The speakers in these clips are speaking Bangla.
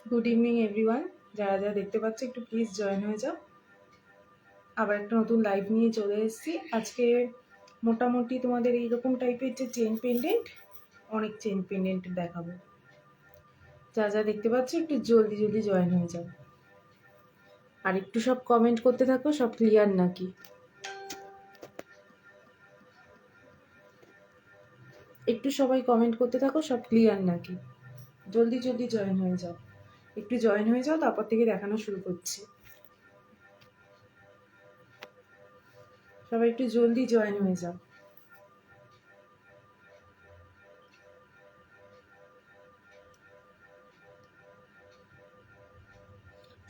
Good evening everyone. যারা যারা দেখতে পাচ্ছ একটু প্লিজ জয়েন হয়ে যাও। আবার একটা নতুন লাইভ নিয়ে চলে এসেছি। আজকে মোটামুটি তোমাদের এইরকম টাইপের যে চেন পেন্ডেন্ট, অনেক চেন পেন্ডেন্ট দেখাবো। যারা যা দেখতে পাচ্ছ একটু জলদি জলদি জয়েন হয়ে যাও। আর একটু সব কমেন্ট করতে থাকো, সব ক্লিয়ার নাকি। একটু সবাই কমেন্ট করতে থাকো, সব ক্লিয়ার নাকি। জলদি জলদি জয়েন হয়ে যাও, একটু জয়েন হয়ে যাও, তারপর থেকে দেখানো শুরু করছি। সবাই একটু জলদি জয়েন হয়ে যাও।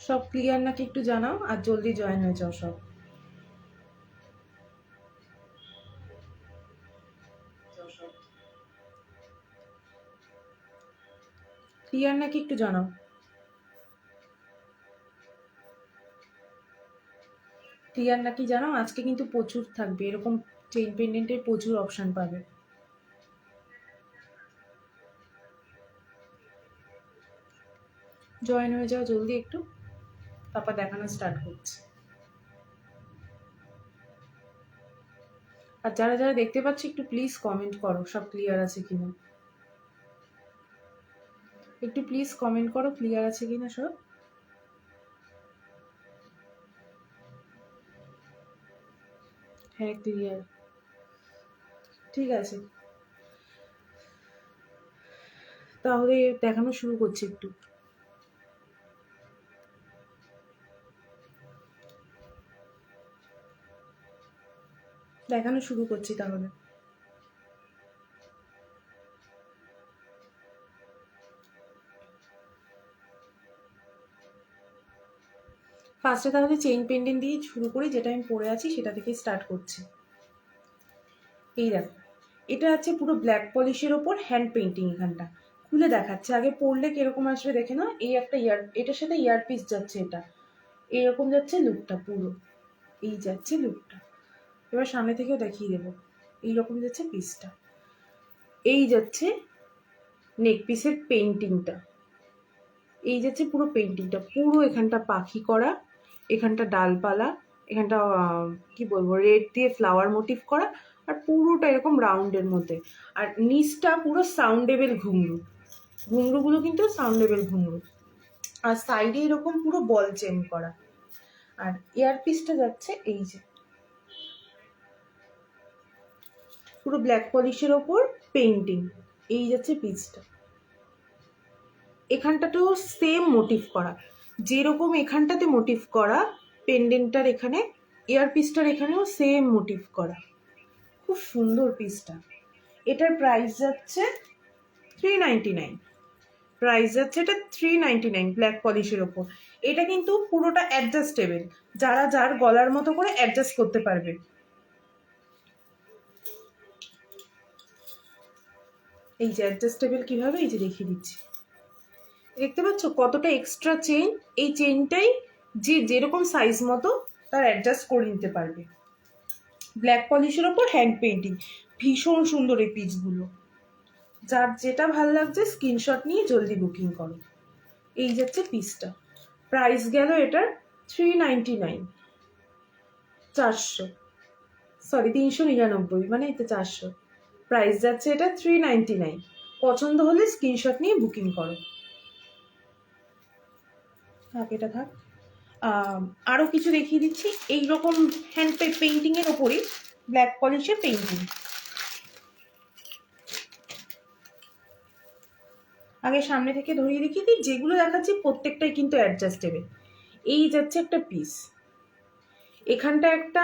সব ক্লিয়ার নাকি একটু জানাও, আর জলদি জয়েন হয়ে যাও সব। ক্লিয়ার নাকি একটু জানাও। ক্লিয়ার নাকি জানাও। আজকে কিন্তু প্রচুর থাকবে, এরকম চেইন পেন্ডেন্টের প্রচুর অপশন পাবে। জয়েন হয়ে যাও জলদি একটু, তারপর দেখানো স্টার্ট করছি। আর যারা যারা দেখতে পাচ্ছ একটু প্লিজ কমেন্ট করো সব ক্লিয়ার আছে কিনা। একটু প্লিজ কমেন্ট করো ক্লিয়ার আছে কিনা সব। হ্যাঁ ক্লিয়ার, ঠিক আছে। তাহলে দেখানো শুরু করছি একটু। দেখানো শুরু করছি তাহলে। ফার্স্টে তাহলে চেইন পেন্ডেন্ট দিয়ে শুরু করি, যেটা আমি পরে আছি সেটা থেকে স্টার্ট করছি। এই দেখো, এটা আছে পুরো ব্ল্যাক পলিশের ওপর হ্যান্ড পেন্টিং। এখানটা খুলে দেখাচ্ছে, আগে পরলে কিরকম আসবে দেখে না। এই একটা এটার সাথে ইয়ারপিস যাচ্ছে, এটা এইরকম যাচ্ছে লুকটা পুরো। এই যাচ্ছে লুকটা। এবার সামনে থেকেও দেখিয়ে দেবো। এইরকম যাচ্ছে পিসটা, এই যাচ্ছে নেক পিসের পেন্টিংটা, এই যাচ্ছে পুরো পেন্টিংটা। পুরো এখানটা পাখি করা, এখানটা ডালপালা, এখানটা কি বলবো রেড দিয়ে ফ্লাওয়ার মোটিভ করা, আর পুরোটা এরকম রাউন্ডের মধ্যে। আর নিচটা পুরো সাউন্ডেবল ঘুঙরু, ঘুঙরুগুলো কিন্তু সাউন্ডেবল ঘুঙরু। আর সাইডে এরকম পুরো বল চেন করা। আর ইয়ারপিসটা যাচ্ছে এই যে পুরো ব্ল্যাক পলিশের ওপর পেন্টিং, এই যাচ্ছে পিসটা। এখানটাতেও সেম মোটিভ করা, যেরকম এখানটাতে মোটিভ করা পেন্ডেন্টটার এখানে, ইয়ারপিসটার এখানেও সেম মোটিভ করা। খুব সুন্দর পিসটা। এটার প্রাইস যাচ্ছে 399। প্রাইস যাচ্ছে এটা 399 ব্ল্যাক পলিশের ওপর। এটা কিন্তু পুরোটা অ্যাডজাস্টেবল, যারা যার গলার মতো করে অ্যাডজাস্ট করতে পারবে। এই যে অ্যাডজাস্টেবল কিভাবে, এই যে দেখিয়ে দিচ্ছি। দেখতে পাচ্ছ কতটা এক্সট্রা চেইন। এই চেইনটাই যে যেরকম সাইজ মতো তার অ্যাডজাস্ট করে নিতে পারবে। ব্ল্যাক পলিশের ওপর হ্যান্ড পেন্টিং, ভীষণ সুন্দর এই পিসগুলো। যার যেটা ভালো লাগছে স্ক্রিনশট নিয়ে জলদি বুকিং করো। এই যাচ্ছে পিসটা। প্রাইস গেল এটার 399, 400, সরি 399, মানে এটা 400। প্রাইস যাচ্ছে এটা 399। পছন্দ হলে স্ক্রিনশট নিয়ে বুকিং করো। থাক এটা থাক। আরও কিছু দেখিয়ে দিচ্ছি এইরকম হ্যান্ড পেন্টিংয়ের ওপরই ব্ল্যাক পলিশের পেন্টিং। আগে সামনে থেকে ধরিয়ে দেখিয়ে দিই, যেগুলো দেখাচ্ছি প্রত্যেকটাই কিন্তু অ্যাডজাস্টেবল। এই যাচ্ছে একটা পিস, এখানটা একটা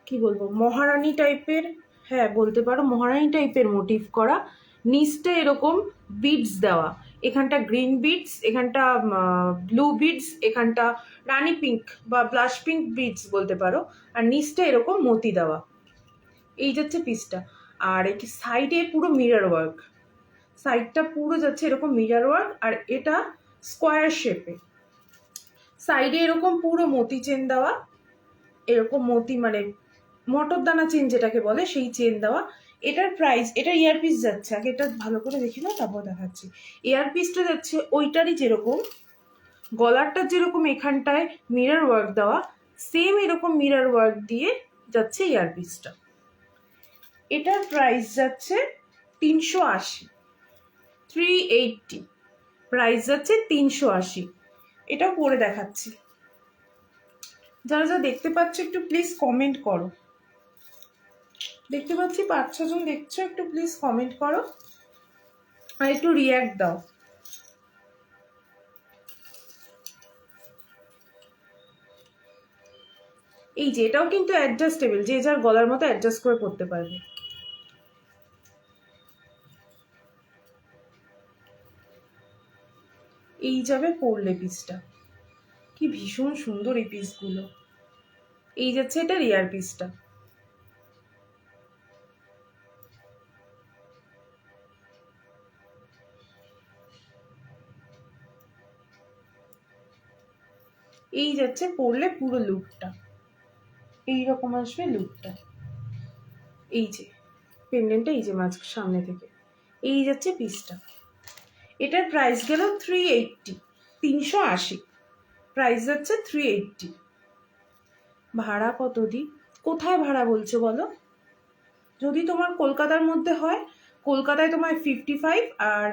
কি বলবো মহারানী টাইপের, হ্যাঁ বলতে পারো মহারানী টাইপের মোটিভ করা। নিচটা এরকম বিডস দেওয়া, এখানটা গ্রিন বিডস, এখানটা ব্লু বিডস, এখানটা রানী পিঙ্ক বা ব্লাশ পিঙ্ক বিডস বলতে পারো। আর নিচটা এরকম মতি দেওয়া। এই যাচ্ছে পিসটা। আর এই সাইডে পুরো মিরর ওয়ার্ক, সাইডটা পুরো যাচ্ছে এরকম মিরর ওয়ার্ক। আর এটা স্কোয়ার শেপে, সাইডে এরকম পুরো মতি চেন দেওয়া, এরকম মতি মানে মটর দানা চেন যেটাকে বলে সেই চেন দেওয়া। এটার প্রাইস, এটা ইয়ারপিস যাচ্ছে, আগে এটা ভালো করে দেখে নাও তারপর দেখাচ্ছি। ইয়ারপিসটা যাচ্ছে ওইটারই যেরকম, গলারটা যেরকম এখানটায় মিরর ওয়ার্ক দেওয়া, সেম এরকম মিরর ওয়ার্ক দিয়ে যাচ্ছে ইয়ারপিসটা। এটার প্রাইস যাচ্ছে 380, 380 প্রাইস যাচ্ছে 380। এটাও পরে দেখাচ্ছি। যারা যারা দেখতে পাচ্ছ একটু প্লিজ কমেন্ট করো। দেখতে পাচ্ছি 5-6 জন দেখছো, একটু প্লিজ কমেন্ট করো আর একটু রিয়াক্ট দাও। এই যে এটাও কিন্তু অ্যাডজাস্টেবল, যে যার গলার মতো অ্যাডজাস্ট করে পড়তে পারবে। এই যাবে পরলে পিসটা, কি ভীষণ সুন্দর এই পিসগুলো। এই যাচ্ছে এটা রিয়ার পিসটা। এই যাচ্ছে পরলে পুরো লুকটা এইরকম আসবে লুকটা। এই যে পেন্ডেন্টটা, এই যে মাঝ সামনে থেকে এই যাচ্ছে পিসটা। এটার প্রাইস গেল 380, 380 প্রাইস যাচ্ছে 380। ভাড়া কত দি? কোথায় ভাড়া বলছো বলো? যদি তোমার কলকাতার মধ্যে হয়, কলকাতায় তোমার 55, আর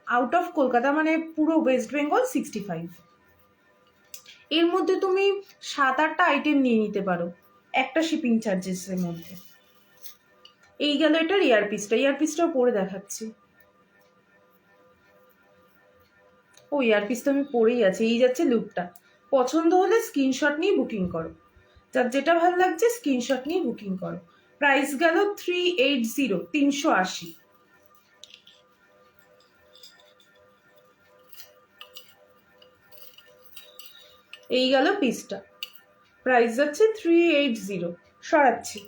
আউট অফ কলকাতা মানে পুরো ওয়েস্ট বেঙ্গল 65। এর মধ্যে তুমি 7-8টা আইটেম নিয়ে নিতে পারো একটা শিপিং চার্জেসের মধ্যে। এই গেল এটার ইয়ারপিসটা, ইয়ারপিসটাও পরে দেখাচ্ছি। ও ইয়ারপিসটা আমি পরেই আছে। এই যাচ্ছে লুকটা। পছন্দ হলে স্ক্রিনশট নিয়ে বুকিং করো, যার যেটা ভালো লাগছে স্ক্রিনশট নিয়ে বুকিং করো। প্রাইস গেল 380, 380। এই গেল পিসটা, প্রাইস যাচ্ছে 380। সরাচ্ছি।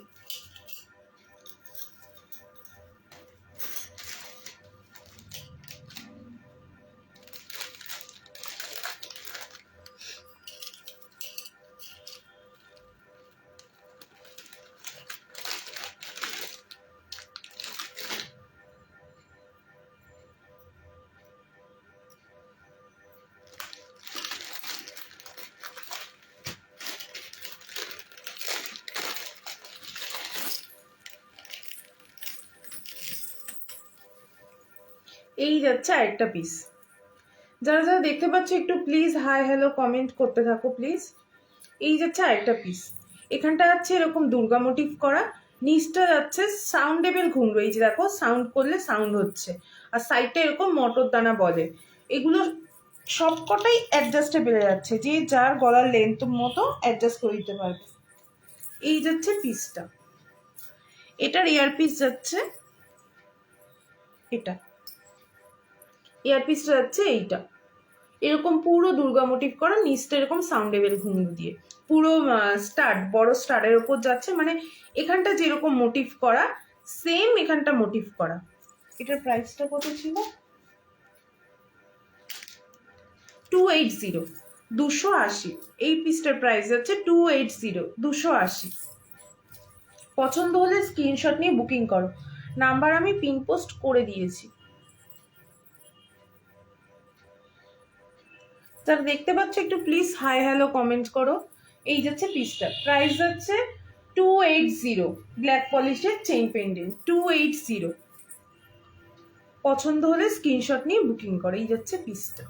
এই যাচ্ছে আরেকটা পিস। যারা যারা দেখতে পাচ্ছ একটু প্লিজ হাই হ্যালো কমেন্ট করতে থাকো প্লিজ। এই যাচ্ছে আরেকটা পিস। এখানটা যাচ্ছে এরকম দুর্গা মোটিভ করা, নিচটা যাচ্ছে সাউন্ডেবল ঘুমরো। এই যে দেখো সাউন্ড করলে সাউন্ড হচ্ছে, আর সাইডটা এরকম মটর দানা বলে। এগুলো সবকটাই অ্যাডজাস্টেবল যাচ্ছে, যে যার গলার লেন্থ মতো অ্যাডজাস্ট করে দিতে পারবে। এই যাচ্ছে পিসটা। এটার ইয়ারপিস যাচ্ছে এটা, ইয়ারপিসটা যাচ্ছে এইটা। এরকম পুরো দুর্গা মোটিভ করা, নিচটা এরকম সাউন্ডেবল ঘুঙরু দিয়ে পুরো স্টাড, বড় স্টাডের ওপর যাচ্ছে। মানে এখানটা যেরকম মোটিভ করা সেম এখানটা মোটিভ করা। এটার প্রাইসটা কত ছিল? 280, 280। এই পিসটার প্রাইস যাচ্ছে 280, 280। পছন্দ হলে স্ক্রিনশট নিয়ে বুকিং করো, নাম্বার আমি পিন পোস্ট করে দিয়েছি। যারা দেখতে পাচ্ছ একটু প্লিজ হাই হ্যালো কমেন্ট করো। এই যাচ্ছে পিসটা, প্রাইস যাচ্ছে 280, ব্ল্যাক পলিশের চেইন পেন্ডেন্ট 280। পছন্দ হলে স্ক্রিনশট নিয়ে বুকিং করো। এই যাচ্ছে পিসটা,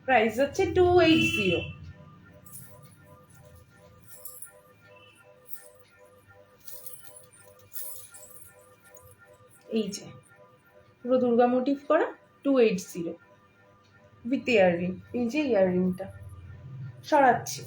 প্রাইস যাচ্ছে 280। এই যে পুরো দুর্গা মোটিভ করা 280 উইথ ইয়াররিং। এই যে ইয়াররিংটা সরাচ্ছি।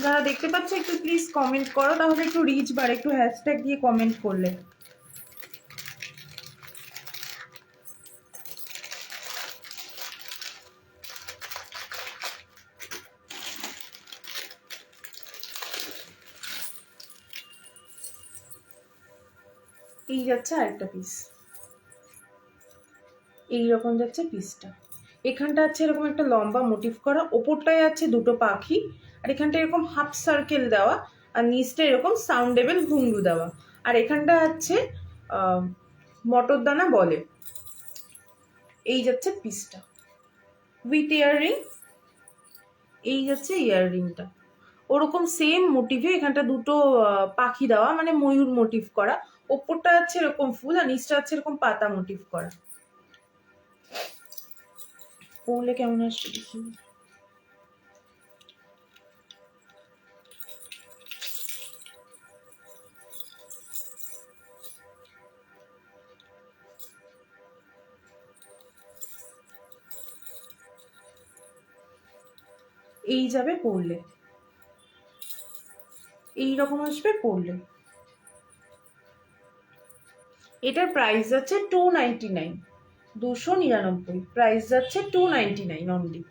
যারা দেখতে পাচ্ছ একটু প্লিজ কমেন্ট করো, তাহলে একটু রিচ বাড়ে, একটু হ্যাশট্যাগ দিয়ে কমেন্ট করলে। এই যাচ্ছে আরেকটা পিস, এইরকম যাচ্ছে পিসটা। এখানটা আছে এরকম একটা লম্বা মোটিভ করা, ওপরটায় আছে দুটো পাখি, আর এখানটা এরকম হাফ সার্কেল দেওয়া, আর নিচটা এরকম সাউন্ডেবল ঘুংরু দেওয়া, আর এখানটা আছে মটর দানা বলে। এই যাচ্ছে পিসটা উইথ ইয়াররিং। এই যাচ্ছে ইয়াররিংটা, ওরকম সেম মোটিভে এখানটা দুটো পাখি দেওয়া, মানে ময়ূর মোটিভ করা, ওপরটা আছে এরকম ফুল আর নিচটা আছে এরকম পাতা মোটিভ করা। পরলে কেমন আসছে দেখি। এই যাবে পরলে, এইরকম আসবে পরলে। এটার প্রাইস যাচ্ছে 299, 299 প্রাইস যাচ্ছে 299 অনলি।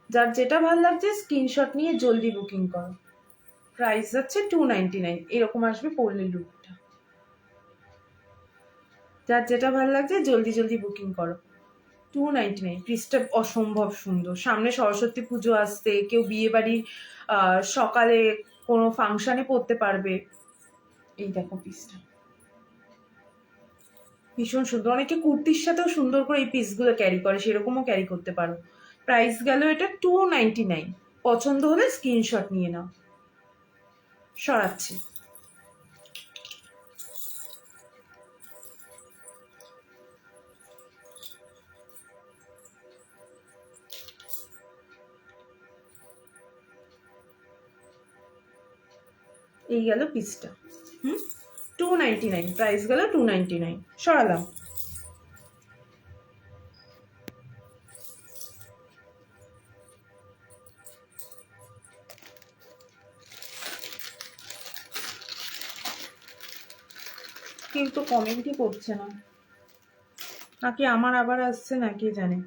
যার যেটা ভালো লাগছে স্ক্রিনশট নিয়ে জলদি বুকিং করো। প্রাইস যাচ্ছে 299, এরকম আসবে পরলে লুকটা। যার যেটা ভালো লাগছে জলদি জলদি বুকিং করো। 299, পিসটা অসম্ভব সুন্দর। সামনে সরস্বতী পুজো আসছে, কেউ বিয়ে বাড়ির সকালে কোনো ফাংশনে পরতে পারবে। এই দেখো পিসটা ভীষণ সুন্দর। অনেকে কুর্তির সাথেও সুন্দর করে এই পিসগুলো ক্যারি করে, সেরকমও ক্যারি করতে পারো। প্রাইস গেল এটা 299। পছন্দ হলে স্ক্রিনশট নিয়ে নাও। সরাচ্ছি। এই গেল পিসটা। 299, প্রাইস গেল 299। সরালাম। কেউ তো কমেন্টই করছে না, নাকি আমার আবার আসছে না কে জানে।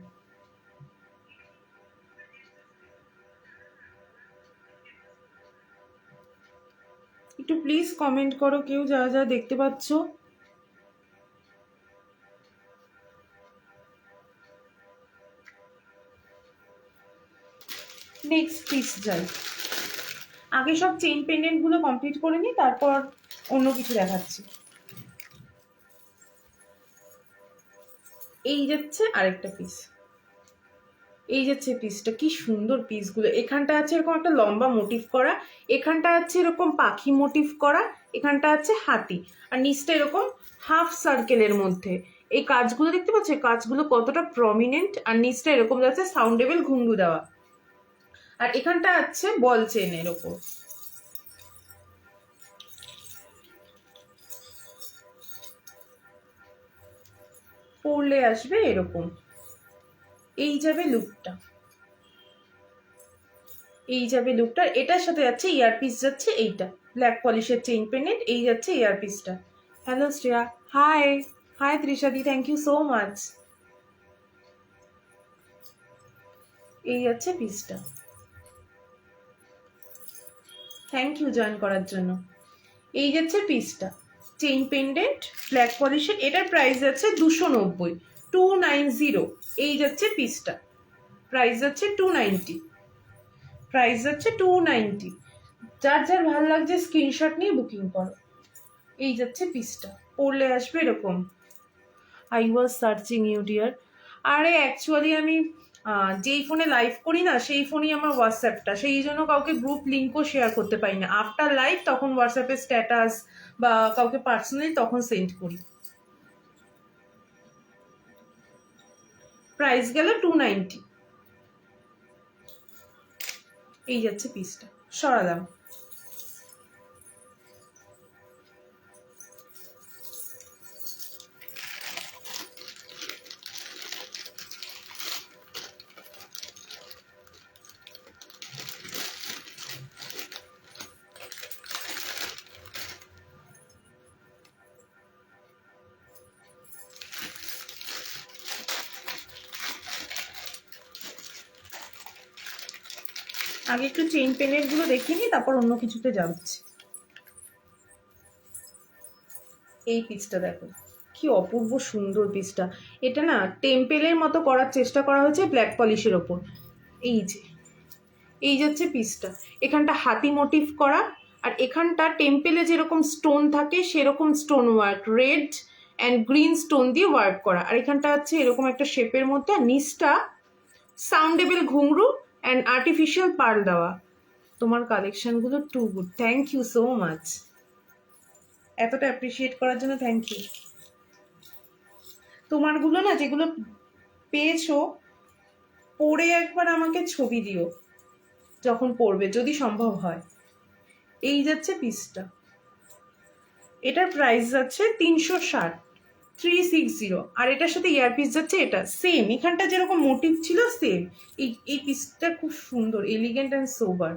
একটু প্লিজ কমেন্ট করো কেউ, যারা যারা দেখতে পাচ্ছ। নেক্সট পিস যাই। আগে সব চেইন পেন্ডেন্ট গুলো কমপ্লিট করে নিই, তারপর অন্য কিছু দেখাচ্ছি। এই যাচ্ছে আরেকটা পিস। এই যাচ্ছে পিসটা, কি সুন্দর পিসগুলো। এখানটা আছে এরকম একটা লম্বা মোটিভ করা, এখানটা আছে এরকম পাখি মোটিভ করা, এখানটা আছে হাতি, আর নিচটা এরকম হাফ সার্কেলের মধ্যে। এই কাজগুলো দেখতে পাচ্ছ, কাজগুলো কতটা প্রমিনেন্ট, আর নিচটা এরকম যাচ্ছে সাউন্ডেবল ঘুঙ্গু দেওয়া, আর এখানটা আছে বল চেনের ওপর। পরলে আসবে এরকম। এই যাবে লুকটা, এই যাবে লুকটা। এটার সাথে যাচ্ছে ইয়ারপিস, যাচ্ছে এইটা ব্ল্যাক পলিশের চেইন পেন্ডেন্ট। এই যাচ্ছে ইয়ারপিসটা। Hello Shreya, hi. হাই ত্রিশাদি, থ্যাংক ইউ সো মাচ। এই যাচ্ছে পিসটা। থ্যাংক ইউ জয়েন করার জন্য। এই যাচ্ছে পিসটা, চেইন পেন্ডেন্ট ব্ল্যাক পলিশের। এটার প্রাইস যাচ্ছে 290, 290। এই যাচ্ছে পিসটা, প্রাইস যাচ্ছে 290, প্রাইস যাচ্ছে 290। যার যার ভালো লাগছে স্ক্রিনশট নিয়ে বুকিং করো। এই যাচ্ছে পিসটা, পরলে আসবে এরকম। I was searching you dear. আরে অ্যাকচুয়ালি আমি যেই ফোনে লাইভ করি না, সেই ফোনই আমার হোয়াটসঅ্যাপটা, সেই জন্য কাউকে গ্রুপ লিঙ্কও শেয়ার করতে পারি না। আফটার লাইভ তখন হোয়াটসঅ্যাপে স্ট্যাটাস বা কাউকে পার্সোনালি তখন সেন্ড করি। প্রাইস গেল 290। এই যাচ্ছে পিসটা। সরালাম। আগে একটু চেইন পেনের গুলো দেখিয়ে নিই, তারপর অন্য কিছুতে যাচ্ছি। এই পিসটা দেখো, কি অপূর্ব সুন্দর পিসটা। এটা না টেম্পেলের মতো করার চেষ্টা করা হয়েছে ব্ল্যাক পলিশের ওপর। এই যে এই যাচ্ছে পিসটা, এখানটা হাতি মোটিভ করা, আর এখানটা টেম্পেলে যেরকম স্টোন থাকে সেরকম stone work, red and green stone দিয়ে ওয়ার্ক করা, আর এখানটা হচ্ছে এরকম একটা শেপের মধ্যে, আর নিচটা সাউন্ডেবল ঘুংরু অ্যান্ড আর্টিফিশিয়াল পার্ল দেওয়া। তোমার কালেকশনগুলো too good, thank you so much. এতটা অ্যাপ্রিসিয়েট করার জন্য থ্যাংক ইউ। তোমারগুলো না যেগুলো পেয়েছো, পরে একবার আমাকে ছবি দিও যখন পড়বে, যদি সম্ভব হয়। এই যাচ্ছে পিসটা, এটার প্রাইস যাচ্ছে 360, 360, আর এটার সাথে ইয়ারপিস যাচ্ছে এটা সেম, এখানটা যেরকম মোটিভ ছিল সেম। এই পিসটা খুব সুন্দর, এলিগেন্ট অ্যান্ড সোবার।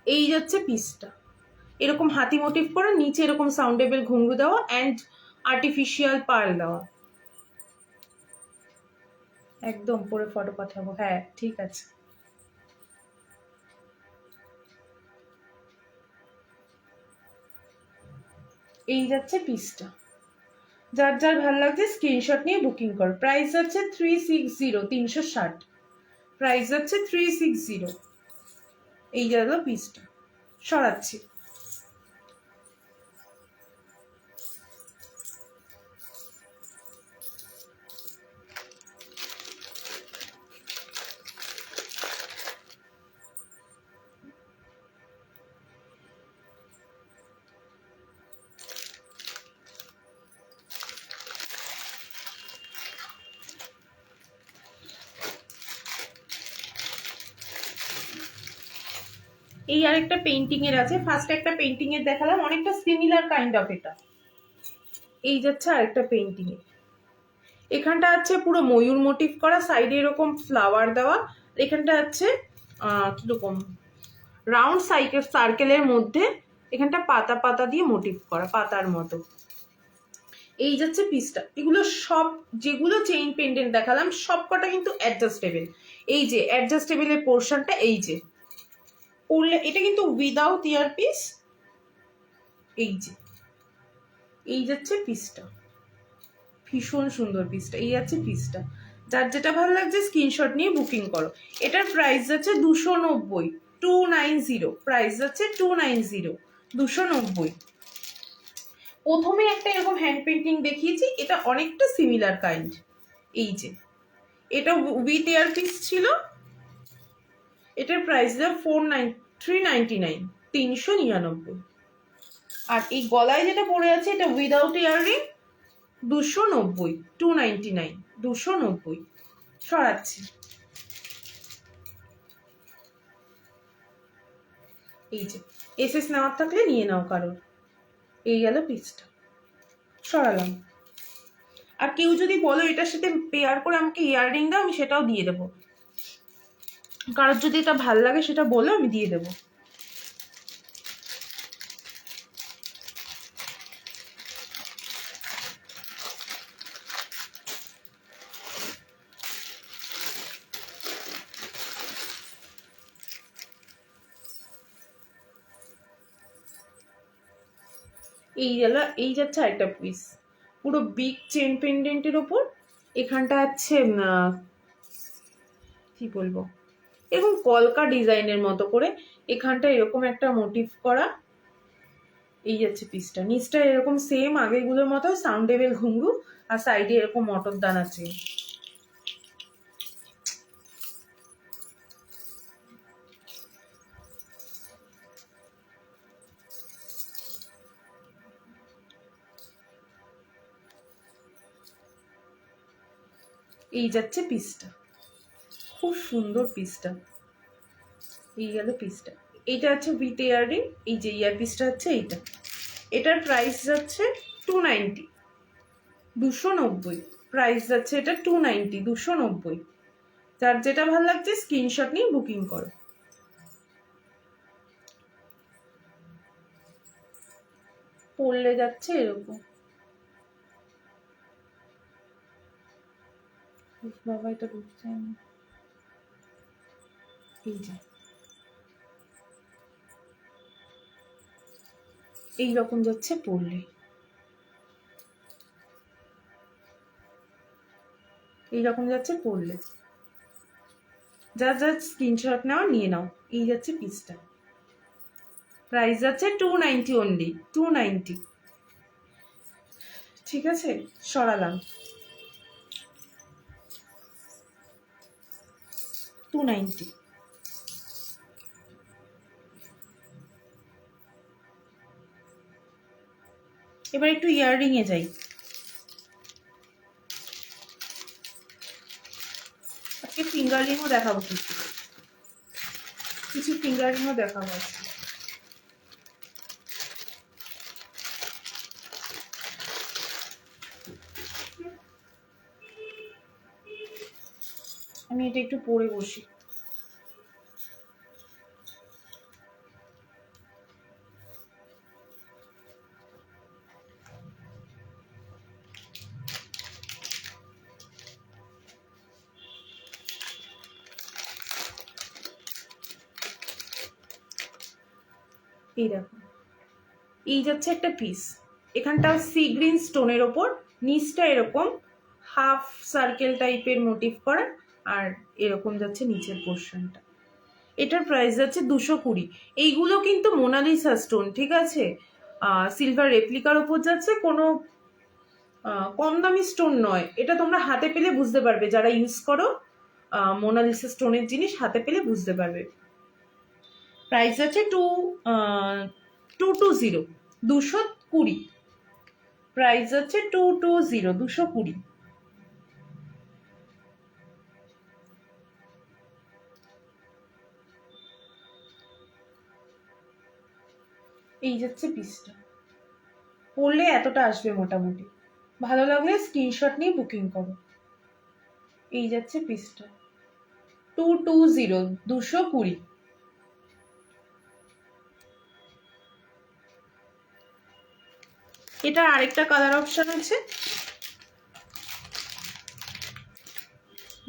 এই যাচ্ছে পিসটা, এরকম হাতি মোটিভ করা, নিচে এরকম সাউন্ডেবল ঘুঙরু দেওয়া অ্যান্ড আর্টিফিশিয়াল পার্ল দেওয়া। একদম পরে ফটো পাঠাবো, হ্যাঁ ঠিক আছে। এই যাচ্ছে পিসটা, যার যার ভালো লাগছে স্ক্রিনশট নিয়ে বুকিং করো। প্রাইস যাচ্ছে 360, 360, প্রাইস যাচ্ছে 360। এই গেল পিসটা, সরাচ্ছি। এই আরেকটা পেইন্টিং এর আছে, ফার্স্ট একটা পেইন্টিং এর দেখালাম, অনেকটা সিমিলার কাইন্ড অফ এটা। এই যাচ্ছে আরেকটা পেইন্টিং এর, এখানটা আছে পুরো ময়ূর মোটিভ করা, সাইডে এরকম ফ্লাওয়ার দেওয়া, এখানটা আছে কিরকম রাউন্ড সার্কেলের মধ্যে এখানটা পাতা পাতা দিয়ে মোটিভ করা, পাতার মতো। এই যাচ্ছে পিসটা, এগুলো সব যেগুলো চেইন পেন্ডেন্ট দেখালাম সব কটা কিন্তু অ্যাডজাস্টেবল। এই যে অ্যাডজাস্টেবলের পোর্শনটা, এই যে পরলে এটা কিন্তু উইদাউট ইয়ার পিস। এই যে এই যাচ্ছে পিসটা, ভীষণ সুন্দর পিসটা। এই যাচ্ছে পিসটা, যার যেটা ভালো লাগছে স্ক্রিনশট নিয়ে বুকিং করো। এটার প্রাইস যাচ্ছে 290, 290, প্রাইস যাচ্ছে 290, 290। প্রথমে একটা এরকম হ্যান্ড পেন্টিং দেখিয়েছি, এটা অনেকটা সিমিলার কাইন্ড। এই যে এটা উইথ ইয়ার পিস ছিল, এটার প্রাইস দাম 399, 399। আর এই গলায় যেটা পড়ে আছে এটা উইদাউট ইয়াররিং, 290, 299, 290। সরাচ্ছি। এই যে এসএস নেওয়ার থাকলে নিয়ে নাও কারোর। এই গেল পিসটা, সরালাম। আর কেউ যদি বলো এটার সাথে পেয়ার করে আমাকে ইয়াররিং দাও, আমি সেটাও দিয়ে দেবো। কারোর যদি এটা ভাল লাগে সেটা বলো, আমি দিয়ে দেবো। এই গেল, এই যাচ্ছে আরেকটা পিস, পুরো বিগ চেন পেন্ডেন্টের ওপর। এখানটা আছে কি বলবো, এরকম কলকা ডিজাইনের মতো করে, এখানটা এরকম একটা মোটিভ করা। এই যাচ্ছে পিসটা, নিচটা এরকম সেম আগেগুলোর মতো সাউন্ডেবল ঘুঙরু, আর সাইডে এরকম মটর দান আছে। এই যাচ্ছে পিসটা, খুব সুন্দর পিসটা। এই গেল পিসটা, এইটা আছে উইথ ইয়াররিং। এই যে ইয়ার পিসটা হচ্ছে এইটা, এটার প্রাইস যাচ্ছে 290, 290, প্রাইস যাচ্ছে এটা 290, 290। যার যেটা ভালো লাগছে স্ক্রিনশট নিয়ে বুকিং করো। পড়লে যাচ্ছে এরকম। বাবা এটা ঢুকছে না। এই যে এইরকম যাচ্ছে পড়লে। এইরকম যাচ্ছে পড়লে। যা স্ক্রিনশট নাও নিয়ে নাও। এই যাচ্ছে পিসটা, প্রাইস যাচ্ছে 290 অনলি, 290। ঠিক আছে, সরালাম। 290। এবার একটু ইয়াররিং এ যাই। আজকে ফিঙ্গার রিংও দেখাবো, কিছু কিছু ফিঙ্গার রিংও দেখাবো আজকে। আমি এটা একটু পরে বসি। এই দেখো, এই যাচ্ছে একটা পিস। এখানটা সি গ্রিন স্টোনের ওপর, নিচটা এরকম হাফ সার্কেল টাইপের মোটিভ করা, আর এরকম যাচ্ছে নিচের পোর্শনটা। এটার প্রাইস যাচ্ছে 220। এইগুলো কিন্তু মোনালিসা স্টোন, ঠিক আছে, সিলভার রেপ্লিকার ওপর যাচ্ছে, কোনো কম দামি স্টোন নয়। এটা তোমরা হাতে পেলে বুঝতে পারবে, যারা ইউজ করো মোনালিসা স্টোনের জিনিস হাতে পেলে বুঝতে পারবে। প্রাইস আছে 220, 220। প্রাইস আছে 220, 220। এই যাচ্ছে পিসটা, পড়লে এতটা আসবে মোটামুটি। ভালো লাগলে স্ক্রিনশট নিয়ে বুকিং করো। এই যাচ্ছে পিসটা, 220, 220। এটা আরেকটা কালার অপশন আছে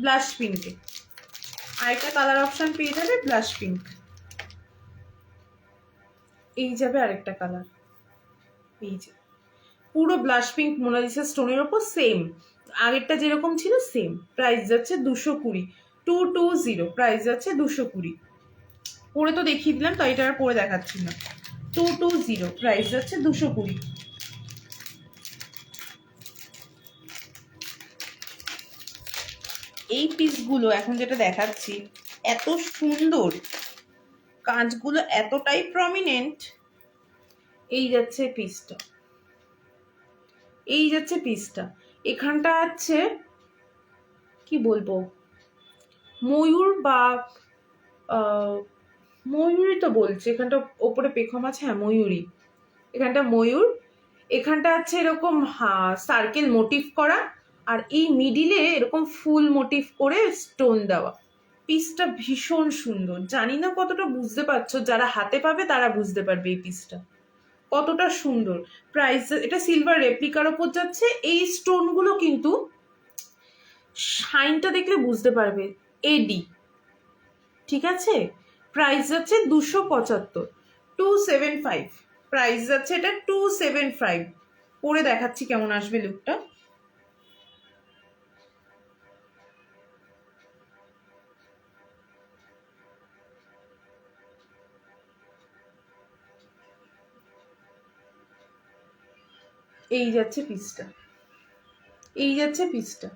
ব্লাশ পিঙ্কে, আরেকটা কালার অপশন পেয়ে যাবে ব্লাশ পিঙ্ক। এই যাবে আরেকটা কালার, এই যে পুরো ব্লাশ পিঙ্ক মোনালিসা স্টোনের ওপর, সেম আগেরটা যেরকম ছিল সেম। প্রাইস যাচ্ছে 220, 220। প্রাইস যাচ্ছে 220। পরে তো দেখিয়ে দিলাম, তো এটা আর পরে দেখাচ্ছি না। 220, প্রাইস যাচ্ছে 220। এই পিসগুলো এখন যেটা দেখাচ্ছি এত সুন্দর, কাঁচগুলো এতটাই প্রমিনেন্ট। এই যাচ্ছে পিসটা, এই যাচ্ছে পিসটা। এখানটা আছে কি বলবো, ময়ূর বা ময়ূরই তো বলছে, এখানটা ওপরে পেখম আছে, হ্যাঁ ময়ূরী। এখানটা ময়ূর, এখানটা আছে এরকম সার্কেল মোটিভ করা, আর এই মিডিলে এরকম ফুল মোটিভ করে স্টোন দেওয়া। পিসটা ভীষণ সুন্দর, জানি না কতটা বুঝতে পারছো, যারা হাতে পাবে তারা বুঝতে পারবে এই পিসটা কতটা সুন্দর। প্রাইস, এটা সিলভার রেপ্লিকার ওপর যাচ্ছে। এই স্টোনগুলো কিন্তু শাইনটা দেখলে বুঝতে পারবে, এডি, ঠিক আছে। প্রাইস যাচ্ছে 275, 275। প্রাইস যাচ্ছে এটা 275। পরে দেখাচ্ছি কেমন আসবে লুকটা। এই যাচ্ছে পিসটা, এই যাচ্ছে পিসটা।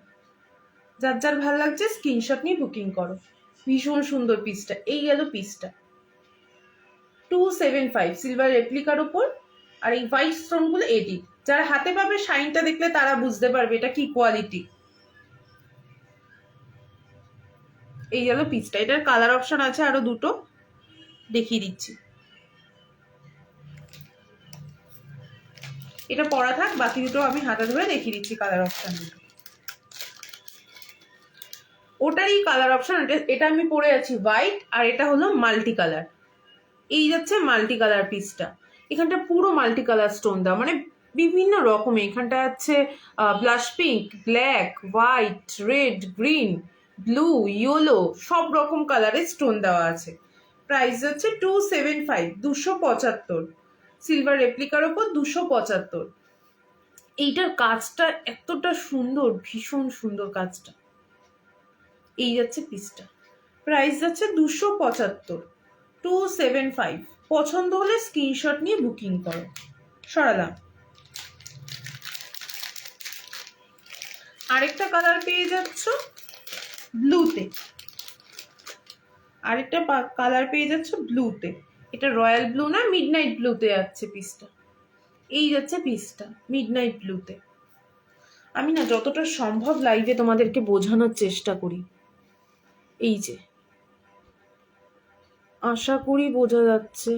যার যার ভালো লাগছে স্ক্রিনশট নিয়ে বুকিং করো। ভীষণ সুন্দর পিসটা। এই গেল পিসটা, 275 সিলভার রেপ্লিকার উপর, আর এই হোয়াইট স্টোন গুলো এডি। যারা হাতে পাবে শাইনটা দেখলে তারা বুঝতে পারবে এটা কি কোয়ালিটি। এই গেল পিসটা। এটার কালার অপশন আছে আরো দুটো, দেখিয়ে দিচ্ছি। এটা পরা থাক, বাকি দুটো আমি হাতে ধরে দেখিয়ে দিচ্ছি কালার অপশন দুটো। ওটারই কালার অপশন, এটা আমি পরে আছি হোয়াইট, আর এটা হলো মাল্টি কালার। এই যাচ্ছে মাল্টি কালার পিসটা। এখানটা পুরো মাল্টি কালার স্টোন দেওয়া, মানে বিভিন্ন রকমের। এখানটা আছে blush pink, black, white, red, green, blue, yellow, সব রকম কালারের স্টোন দেওয়া আছে। প্রাইস হচ্ছে 275, 275। সিলভার রেপ্লিকার ওপর 275। এইটার কাজটা এতটা সুন্দর, ভীষণ সুন্দর কাজটা। এই যাচ্ছে পিসটা, প্রাইস যাচ্ছে 275, 275। পছন্দ হলে স্ক্রিনশট নিয়ে বুকিং করো। সরালাম। আরেকটা কালার পেয়ে যাচ্ছ ব্লুতে, আরেকটা কালার পেয়ে যাচ্ছ ব্লুতে। এটা রয়্যাল ব্লু না, মিডনাইট ব্লুতে যাচ্ছে পিসটা। এই যাচ্ছে পিসটা মিডনাইট ব্লুতে। আমি না যতটা সম্ভব লাইভে তোমাদেরকে বোঝানোর চেষ্টা করি। এই যে, আশা করি বোঝা যাচ্ছে,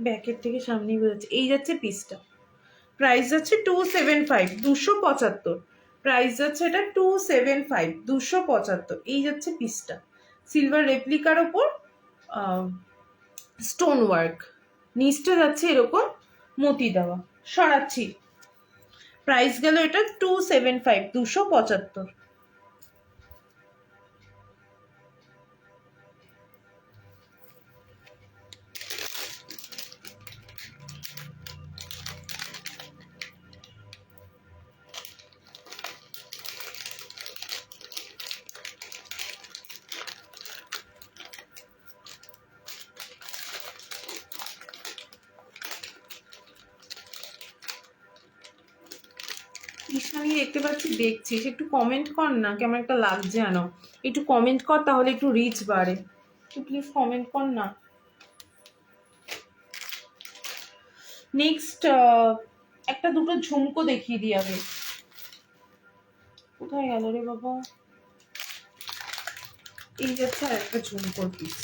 ব্যাকের থেকে সামনেই বোঝা যাচ্ছে। এই যাচ্ছে পিসটা, প্রাইস যাচ্ছে 275, 275। প্রাইস যাচ্ছে এটা 275, 275। এই যাচ্ছে পিসটা, সিলভার রেপ্লিকার ওপর স্টোন ওয়ার্ক, নিচটা যাচ্ছে এরকম মতি দেওয়া। সরাচ্ছি, প্রাইস গেল এটা 275, 275। আমি দেখতে পাচ্ছি, দেখছিস, একটু কমেন্ট কর না, কেমন একটা লাগছে জানো। একটু কমেন্ট কর, তাহলে একটু রিচ বাড়ে। একটু প্লিজ কমেন্ট কর না। নেক্সট একটা দুটো ঝুমকো দেখিয়ে দিই আগে। কোথায় গেল রে বাবা? এই যাচ্ছে আর একটা ঝুমকোর পিস।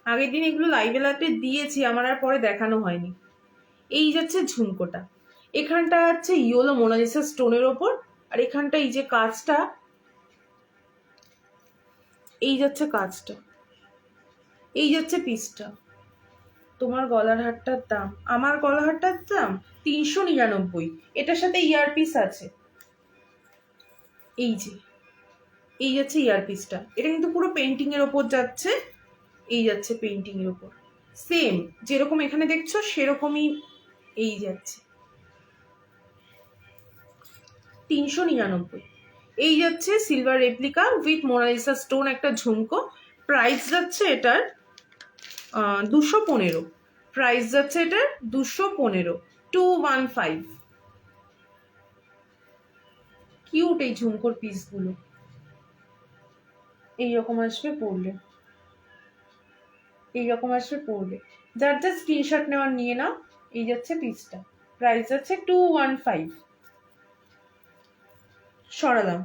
আগের দিন এগুলো লাইভ এলাতে দিয়েছি, আমার আর পরে দেখানো হয়নি। এই যাচ্ছে ঝুমকোটা, এখানটা আছে ইয়েলো মোনালিসা স্টোনের ওপর, আর এখানটা এই যে কাজটা, এই যাচ্ছে কাজটা, এই যাচ্ছে পিসটা। তোমার গলার হারটার দাম, আমার গলার হারটার দাম 399। এটার সাথে ইয়ারপিস আছে। এই যে, এই যাচ্ছে ইয়ারপিসটা, এটা কিন্তু পুরো পেন্টিং এর ওপর যাচ্ছে। এই যাচ্ছে পেন্টিং এর ওপর, সেম যেরকম এখানে দেখছো সেরকমই এই যাচ্ছে 399। এই যাচ্ছে silver replica with Mona Lisa stone একটা ঝুমকো। প্রাইস যাচ্ছে এটার 215। প্রাইস যাচ্ছে এটার 215, 215। কিউট এই ঝুমকোর পিসগুলো, এইরকম আসবে পড়লে, এইরকম আসবে পড়লে। যার যা স্ক্রিনশট নেওয়ার নিয়ে নাও। এই যাচ্ছে পিসটা, প্রাইস যাচ্ছে 215। সরালাম।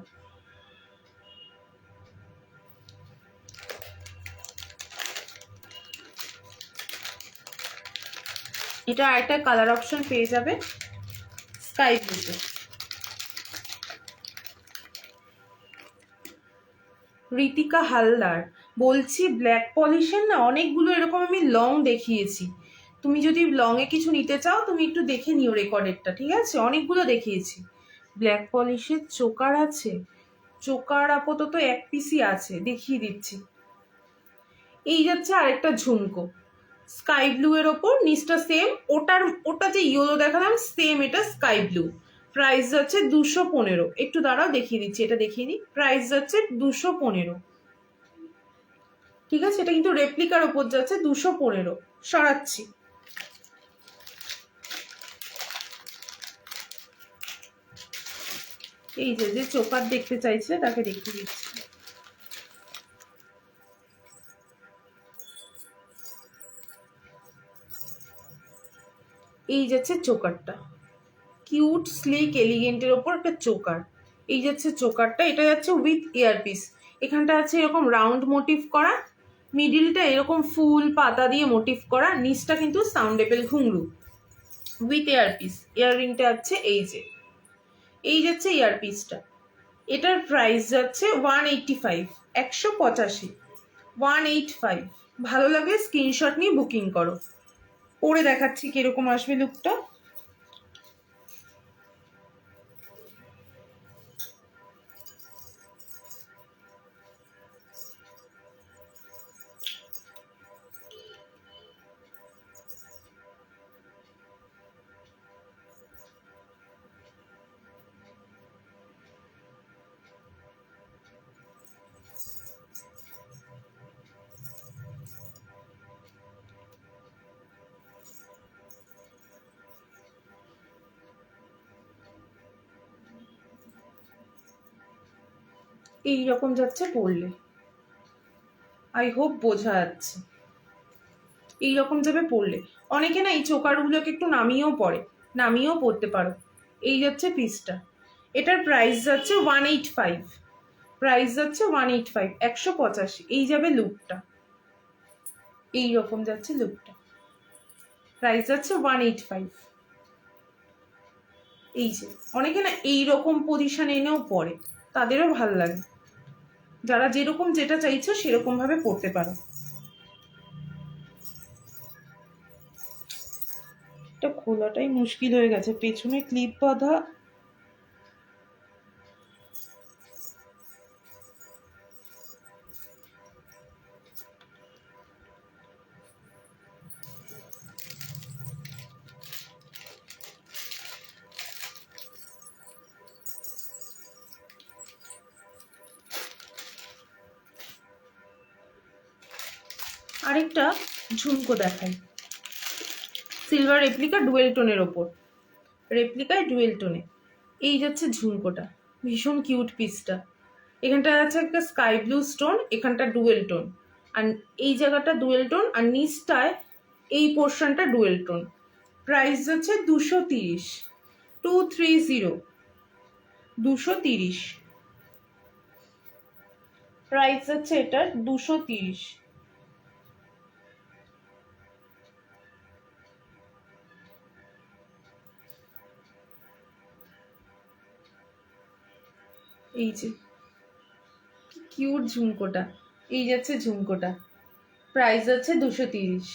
এটা আরেকটা কালার অপশন পেয়ে যাবে স্কাই ব্লুতে। ঋতিকা হালদার বলছি, ব্ল্যাক পলিশের না অনেকগুলো এরকম আমি লং দেখিয়েছি। তুমি যদি লং এ কিছু নিতে চাও তুমি একটু দেখে নিও রেকর্ডেরটা, ঠিক আছে? অনেকগুলো দেখিয়েছি। ব্ল্যাক পলিশের চোকার আছে, চোকার আপাতত এক পিসই আছে, দেখিয়ে দিচ্ছি। এই যাচ্ছে আরেকটা ঝুমকো স্কাই ব্লু এর ওপর, নিচটা সেম, ওটা যে ইয়েলো দেখালাম সেম এটা স্কাই ব্লু। প্রাইস যাচ্ছে 215। একটু দাঁড়াও দেখিয়ে দিচ্ছি, এটা দেখিয়ে দিই। প্রাইস যাচ্ছে 215, ঠিক আছে? এটা কিন্তু রেপ্লিকার ওপর যাচ্ছে 215। সরাচ্ছি। এই যে যে চোকার দেখতে চাইছে তাকে দেখিয়ে দিচ্ছি। এই যাচ্ছে চোকারটা, কিউট স্লিক এলিগেন্টের ওপর একটা চোকার। এই যাচ্ছে চোকারটা, এটা যাচ্ছে উইথ ইয়ারপিস। এখানটা আছে এরকম রাউন্ড মোটিভ করা, মিডিলটা এরকম ফুল পাতা দিয়ে মোটিভ করা, নিচটা কিন্তু সাউন্ডেবল ঘুংরু উইথ ইয়ারপিস। ইয়াররিংটা আছে এই যে, এই যাচ্ছে ইয়ারপিসটা। এটার প্রাইস যাচ্ছে 185, 185, 185। ভালো লাগে স্ক্রিনশট নিয়ে বুকিং করো। পরে দেখাচ্ছি কিরকম আসবে লুকটা। এই রকম যাচ্ছে পরলে, আই হোপ বোঝা যাচ্ছে। এইরকম যাবে পরলে। অনেকে না এই চোকারগুলোকে একটু নামিয়েও পরে, নামিয়েও পরতে পারো। এই যাচ্ছে পিসটা। এটার প্রাইস যাচ্ছে 185, প্রাইস যাচ্ছে 185, 185। এই যাবে লুকটা, এই রকম যাচ্ছে লুকটা, প্রাইস যাচ্ছে 185। এই যে অনেকে না এইরকম পজিশন এনেও পরে, তাদেরও ভাল লাগে। যারা যেরকম যেটা চাইছো সেরকম ভাবে পড়তে পারো। এটা খোলাটাই মুশকিল হয়ে গেছে, পেছনে ক্লিপ বাঁধা। আরেকটা ঝুমকো দেখাই, সিলভার রেপ্লিকা ডুয়েল টোনের ওপর, রেপ্লিকায় ডুয়েল টোনে। এই যাচ্ছে ঝুমকোটা, ভীষণ কিউট পিসটা। এখানটা আছে একটা স্কাই ব্লু স্টোন, এখানটা ডুয়েল টোন, আর এই জায়গাটা ডুয়েল টোন, আর নিচটায় এই পোর্শনটা ডুয়েল টোন। প্রাইস যাচ্ছে 230, 230, 230। প্রাইস যাচ্ছে এটার 230। এই যে কিউট ঝুমকোটা, এই যাচ্ছে ঝুমকোটা, প্রাইস যাচ্ছে 230।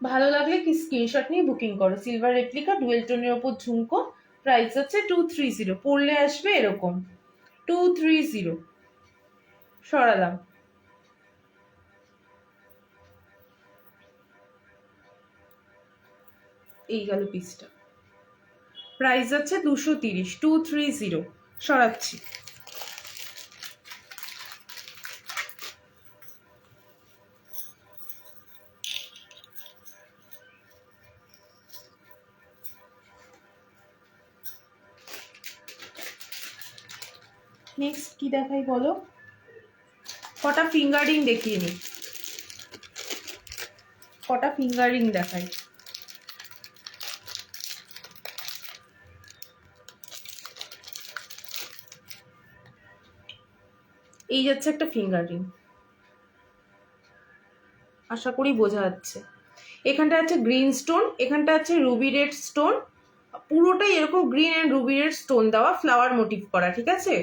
ভালো লাগলে কি স্ক্রিনশট নিয়ে বুকিং করো। সিলভার রেপ্লিকা ডুয়েল টোনের ওপর ঝুমকো, প্রাইস যাচ্ছে 230। পড়লে আসবে এরকম 230। সরালাম। এই গেল পিসটা, প্রাইস যাচ্ছে 230, 230। সরাচ্ছি। নেক্সট কি দেখাই বলো? কটা ফিঙ্গারিং দেখিয়ে নি, কটা ফিঙ্গারিং দেখাই। এই যাচ্ছে একটা ফিঙ্গারিং, আশা করি বোঝা যাচ্ছে। এখানটা আছে গ্রিন স্টোন, এখানটা আছে রুবি রেড স্টোন, পুরোটাই এরকম green and Ruby red stone দেওয়া, ফ্লাওয়ার মোটিভ করা, ঠিক আছে?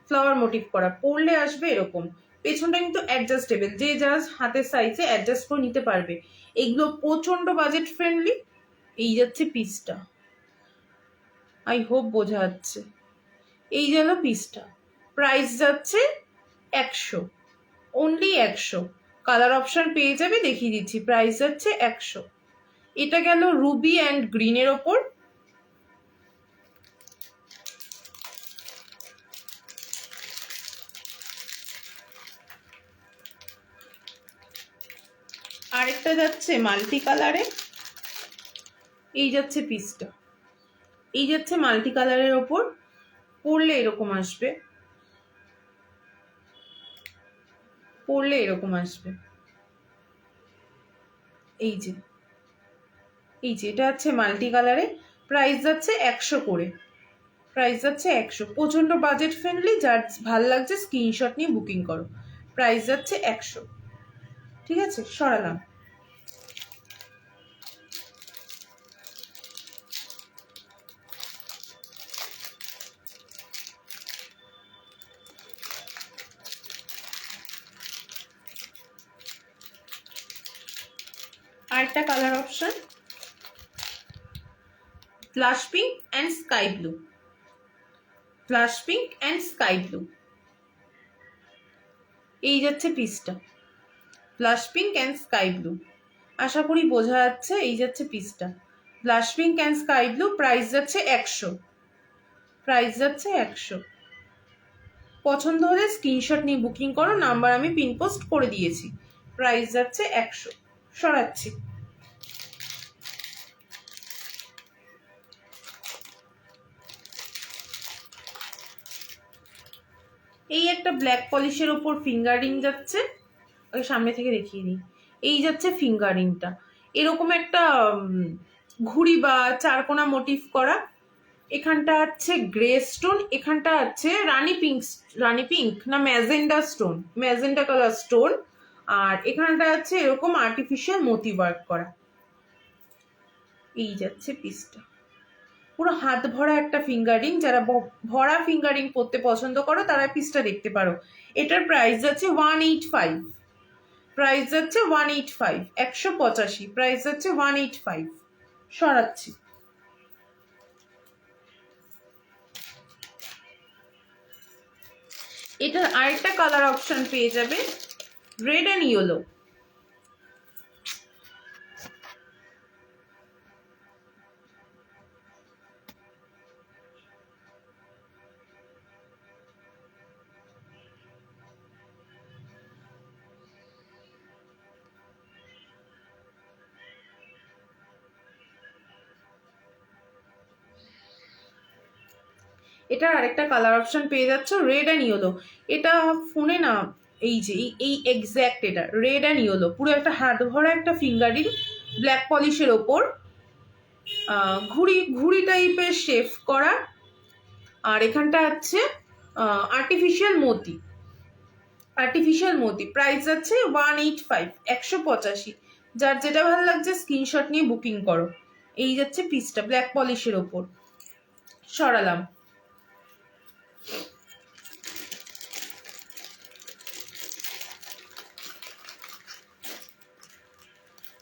ফ্লাওয়ার মোটিভ করা। পরলে আসবে এরকম। পেছনটা কিন্তু অ্যাডজাস্টেবল, যে যার হাতের সাইজে অ্যাডজাস্ট করে নিতে পারবে। এগুলো প্রচন্ড বাজেট ফ্রেন্ডলি। এই যাচ্ছে পিসটা, আই হোপ বোঝা যাচ্ছে। এই গেল পিসটা, প্রাইস যাচ্ছে 100, অনলি 100। কালার অপশন পেয়ে যাবে, দেখিয়ে দিচ্ছি। প্রাইস যাচ্ছে 100। এটা গেল রুবি অ্যান্ড গ্রিনের ওপর। আরেকটা যাচ্ছে মাল্টি কালারে। এই যাচ্ছে পিসটা, এই যাচ্ছে মাল্টি কালারের ওপর। পরলে এরকম আসবে, পরলে এরকম আসবে। এই যে, এই যে এটা হচ্ছে মাল্টি কালারে। প্রাইস যাচ্ছে 100 করে, প্রাইস যাচ্ছে 100। প্রচন্ড বাজেট ফ্রেন্ডলি, যার ভাল লাগছে স্ক্রিনশট নিয়ে বুকিং করো। প্রাইস যাচ্ছে 100। ঠিক আছে, সরালাম। আরেকটা colour option, flush pink and sky blue, flush pink and sky blue. এই যাচ্ছে পিসটা, flush pink and sky blue. আশা করি বোঝা যাচ্ছে। এই যাচ্ছে পিসটা, flush pink and sky blue. Price যাচ্ছে 100, প্রাইস যাচ্ছে 100। পছন্দ হলে স্ক্রিনশট নিয়ে বুকিং করো, নাম্বার আমি পিন পোস্ট করে দিয়েছি। প্রাইস যাচ্ছে 100। সরাচ্ছি। এই একটা ব্ল্যাক পলিশের ওপর ফিঙ্গার রিং যাচ্ছে, ওই সামনে থেকে দেখিয়ে দিই। এই যাচ্ছে ফিঙ্গার রিংটা, এরকম একটা ঘুড়ি বা চারকোনা মোটিভ করা। এখানটা আছে গ্রে স্টোন, এখানটা আছে রানী পিঙ্ক না magenta stone, magenta colour stone. আর এখানটা আছে এরকম আর্টিফিশিয়াল মোতি ওয়ার্ক করা। এই যাচ্ছে পিসটা, পুরো হাত ভরা একটা ফিঙ্গারিং। যারা ভরা ফিঙ্গারিং পরতে পছন্দ করো তারা পিসটা দেখতে পারো। এটার প্রাইস যাচ্ছে 185, প্রাইস যাচ্ছে 185, 185, প্রাইস যাচ্ছে 185। সরাচ্ছি। এটার আরেকটা কালার অপশন পেয়ে যাবে, রেড অ্যান্ড ইয়েলো। এটার আরেকটা কালার অপশন পেয়ে যাচ্ছে রেড অ্যান্ড ইয়েলো। এটা ফোনে না, এই যে এই এক্স্যাক্ট এটা রেড অ্যান্ড ইয়েলো, পুরো একটা হাত ভরা একটা ফিঙ্গারিং ব্ল্যাক পলিশের ওপর ঘুড়ি ঘুড়ি টাইপের শেপ করা। আর এখানটা আছে আর্টিফিশিয়াল মোতি, আর্টিফিশিয়াল মোতি। প্রাইস আছে 185, 185। যার যেটা ভালো লাগছে স্ক্রিনশট নিয়ে বুকিং করো। এই যাচ্ছে পিসটা ব্ল্যাক পলিশের ওপর। সরালাম।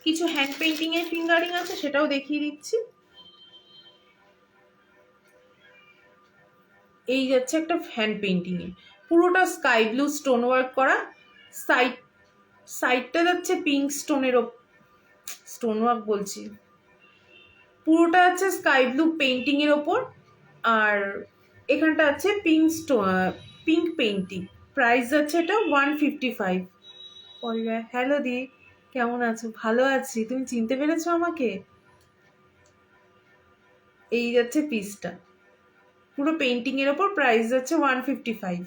কিছু হ্যান্ড পেইন্টিং এর ফিঙ্গারিং আছে, সেটাও দেখিয়ে দিচ্ছি। এই যাচ্ছে একটা হ্যান্ড পেইন্টিং এ, পুরোটা স্কাই ব্লু স্টোন ওয়ার্ক করা। সাইডটা যাচ্ছে পিঙ্ক স্টোনের, স্টোন ওয়ার্ক বলছি, পুরোটা আছে স্কাই ব্লু পেইন্টিং এর ওপর। আর এখানটা আছে পিঙ্ক পেইন্টিং। প্রাইস আছে এটা 155। হ্যালো দি, কেমন আছো? ভালো আছি, তুমি চিনতে পেরেছো আমাকে? এই যাচ্ছে পিসটা পুরো পেইন্টিং এর ওপর। প্রাইস যাচ্ছে 155,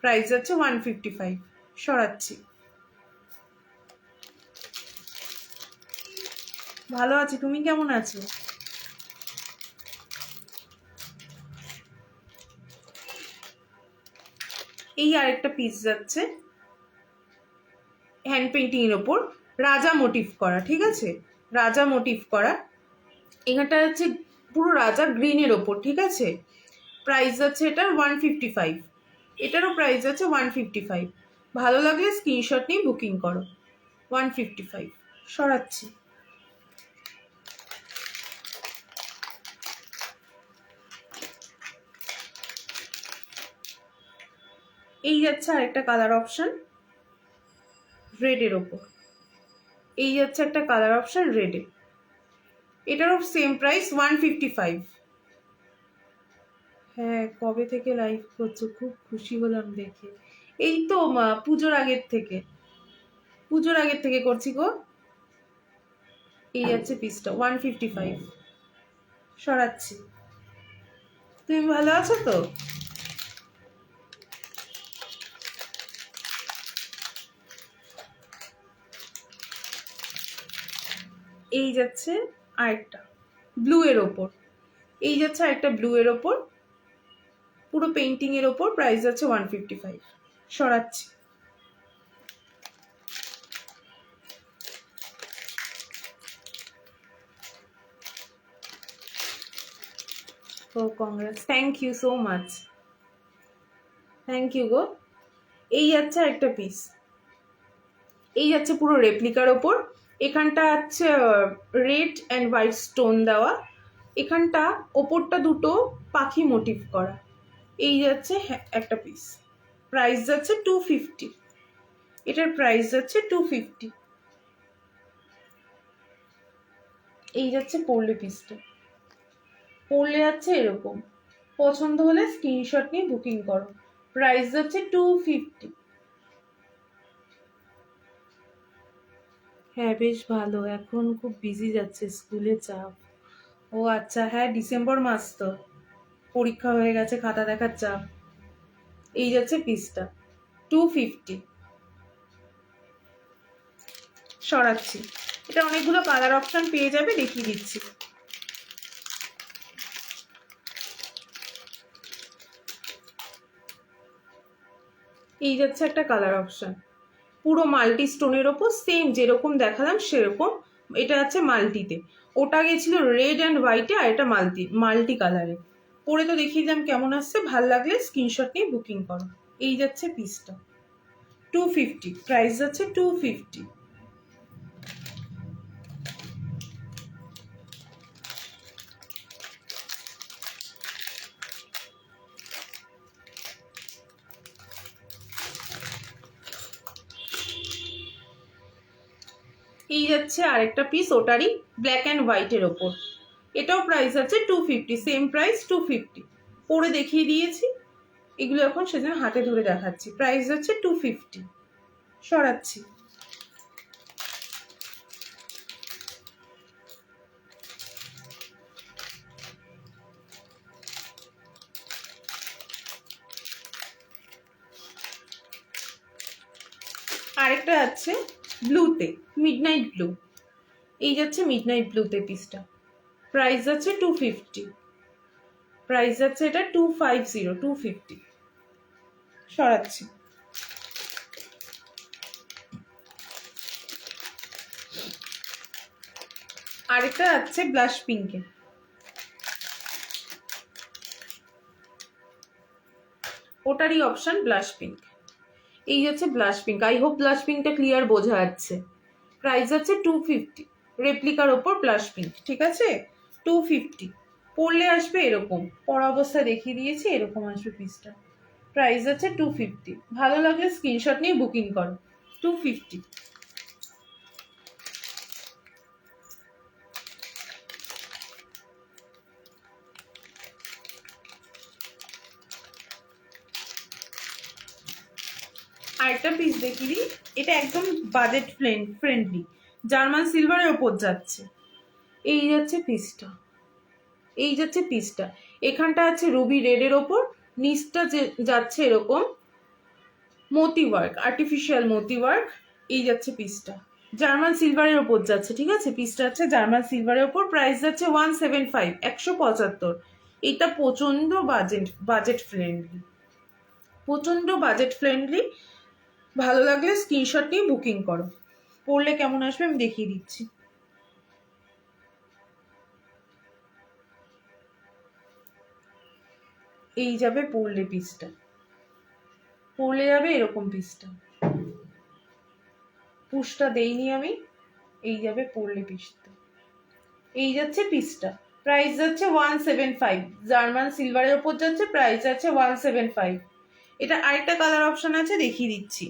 প্রাইস যাচ্ছে 155। সরাচ্ছি। ভালো আছি, তুমি কেমন আছো? এই আরেকটা পিস যাচ্ছে হ্যান্ড পেইন্টিং এর ওপর, রাজা মোটিভ করা। ঠিক আছে, রাজা মোটিভ করা। এখানটা হচ্ছে পুরো রাজা গ্রিনের ওপর। ঠিক আছে, প্রাইস যাচ্ছে এটার 155, এটারও প্রাইস যাচ্ছে 155। ভালো লাগলে স্ক্রিনশট নিয়ে বুকিং করো। 155। সরাচ্ছি। এই যাচ্ছে আরেকটা কালার অপশন রেডের ওপর। এই যাচ্ছে একটা কালার অপশন রেডে, এটারও সেম প্রাইস 155। হ্যাঁ, কবে থেকে লাইভ করছো? খুব খুশি হলাম দেখে। এই তো পুজোর আগের থেকে, পুজোর আগের থেকে করছি গো। এই যাচ্ছে পিসটা 155। সরাচ্ছি। তুমি ভালো আছো তো? এই যাচ্ছে আরেকটা ব্লু এর ওপর। এই যাচ্ছে আরেকটা ব্লু এর ওপর, পুরো পেইন্টিং এর ওপর। প্রাইস যাচ্ছে 155। সরাচ্ছি। ও কংগ্রেস, thank you so much, thank you go. এই যাচ্ছে আরেকটা পিস, এই যাচ্ছে পুরো রেপ্লিকার ওপর। এখানটা আছে রেড অ্যান্ড হোয়াইট স্টোন দেওয়া, এখানটা ওপরটা দুটো পাখি মোটিভ করা। এই যাচ্ছে একটা পিস। প্রাইস যাচ্ছে 250, এটার প্রাইস যাচ্ছে 250। এই যাচ্ছে পড়লে পিসটা, পড়লে যাচ্ছে এরকম। পছন্দ হলে স্ক্রিনশট নিয়ে বুকিং করো। প্রাইস যাচ্ছে 250। হ্যাঁ বেশ ভালো, এখন খুব বিজি যাচ্ছে, স্কুলে চাপ। ও আচ্ছা, হ্যাঁ ডিসেম্বর মাস তো, পরীক্ষা হয়ে গেছে, খাতা দেখার চাপ। এই যাচ্ছে পিসটা 250। সরাচ্ছি, এটা অনেকগুলো কালার অপশন পেয়ে যাবে, দেখিয়ে দিচ্ছি। এই যাচ্ছে একটা কালার অপশন, পুরো মাল্টি স্টোনের ওপর, সেম যেরকম দেখালাম সেরকম। এটা আছে মাল্টিতে, ওটা গেছিল রেড অ্যান্ড হোয়াইটে, আর এটা মাল্টি মাল্টি কালারে। পরে তো দেখিয়ে দিলাম কেমন আসছে, ভাল লাগলে স্ক্রিনশট নিয়ে বুকিং করো। এই যাচ্ছে পিসটা 250, প্রাইস যাচ্ছে 250। এই যাচ্ছে আরেকটা পিস, ওটারই ব্ল্যাক অ্যান্ড হোয়াইটের ওপর, এটাও প্রাইস আছে 250, সেম প্রাইস 250। পরে দেখিয়ে দিয়েছি এগুলো, এখন সেজন্য হাতে ধরে দেখাচ্ছি। প্রাইস হচ্ছে 250। সরাচ্ছি, আরেকটা আছে ব্লুতে, মিডনাইট ব্লু। এই যাচ্ছে মিডনাইট ব্লুতে পিসটা, প্রাইস আছে 250। প্রাইস আছে এটা 250, 250। সরাচ্ছি, আরেকটা আছে ব্লাশ পিঙ্কে, ওটারই অপশন ব্লাশ পিঙ্ক। এই যাচ্ছে blush pink, I hope blush পিঙ্কটা ক্লিয়ার বোঝা যাচ্ছে। প্রাইস আছে 250, রেপ্লিকার ওপর ব্লাশ পিঙ্ক, ঠিক আছে 250। পরলে আসবে এরকম, পরা অবস্থা দেখিয়ে দিয়েছি, এরকম আসবে পিসটা। প্রাইস আছে 250, ভালো লাগলে স্ক্রিনশট নিয়ে বুকিং করো। 250। আরেকটা পিস দেখিয়ে দিই, এটা একদম বাজেট ফ্রেন্ডলি, জার্মান সিলভারের ওপর যাচ্ছে। এই যাচ্ছে পিসটা, এই যাচ্ছে পিসটা, এখানটা আছে রুবি রেডের ওপর, নিচটা যাচ্ছে এরকম মতি ওয়ার্ক, আর্টিফিশিয়াল মতি ওয়ার্ক। এই যাচ্ছে পিসটা, জার্মান সিলভারের ওপর যাচ্ছে, ঠিক আছে পিসটা আছে জার্মান সিলভারের ওপর। প্রাইস যাচ্ছে 175, 175। এটা প্রচন্ড বাজেট ফ্রেন্ডলি, প্রচন্ড বাজেট ফ্রেন্ডলি। ভালো লাগলে স্ক্রিনশট নিয়ে বুকিং করো। পড়লে কেমন আসবে আমি দেখিয়ে দিচ্ছি। এই যাবে পড়লে পিসটা, পড়লে যাবে এরকম পিসটা, পুশটা দেইনি আমি। এই যাবে পড়লে পিসটা, এই যাচ্ছে পিসটা। প্রাইস যাচ্ছে 175, জার্মান সিলভারের উপর যাচ্ছে, প্রাইস যাচ্ছে 175। এটা আরেকটা কালার অপশন আছে, দেখিয়ে দিচ্ছি।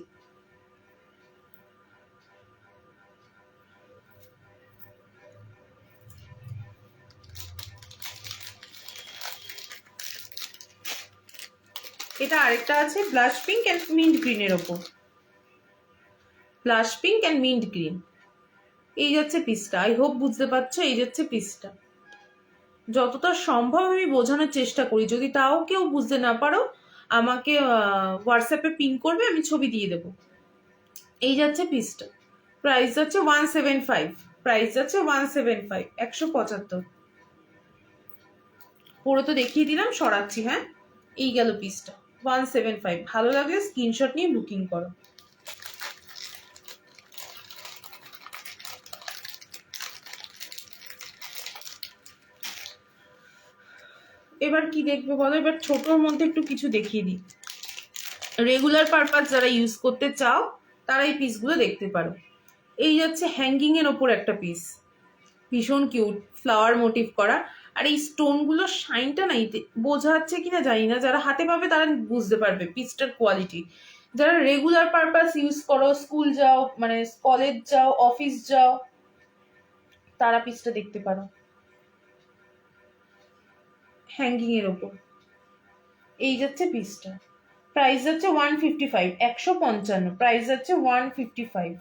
এটা আরেকটা আছে ব্লাশ পিঙ্ক এন্ড মিন্ট গ্রিনের ওপর, blush pink and mint green. এই যাচ্ছে পিসটা, আই হোপ বুঝতে পারছো। এই যাচ্ছে পিসটা, যতটা সম্ভব আমি বোঝানোর চেষ্টা করি, যদি তাও কেউ বুঝতে না পারো আমাকে হোয়াটসঅ্যাপে পিং করবে, আমি ছবি দিয়ে দেবো। এই যাচ্ছে পিসটা, প্রাইস যাচ্ছে 175, প্রাইস যাচ্ছে 175, 175। পুরো তো দেখিয়ে দিলাম, সরাচ্ছি। হ্যাঁ, এই গেল পিসটা 175। ভালো লাগলে স্ক্রিনশট নিয়ে বুকিং করো। এবার কি দেখবে বলো, এবার ছোটোর মধ্যে একটু কিছু দেখিয়ে দিই। রেগুলার পারপাস যারা ইউজ করতে চাও তারা এই পিসগুলো দেখতে পারো। এই যাচ্ছে হ্যাঙ্গিং এর ওপর একটা পিস, ভীষণ কিউট, ফ্লাওয়ার মোটিভ করা। আর এই স্টোনগুলো শাইনটা নাই বোঝা যাচ্ছে কিনা জানি না, যারা হাতে পাবে তারা বুঝতে পারবে পিসটার কোয়ালিটি। যারা রেগুলার পারপাস ইউজ করো, স্কুল যাও, মানে কলেজ যাও, অফিস যাও, তারা পিসটা দেখতে পারো। হ্যাঙ্গিং এর ওপর এই যাচ্ছে পিসটা, প্রাইস যাচ্ছে 155, 155। প্রাইস যাচ্ছে 155।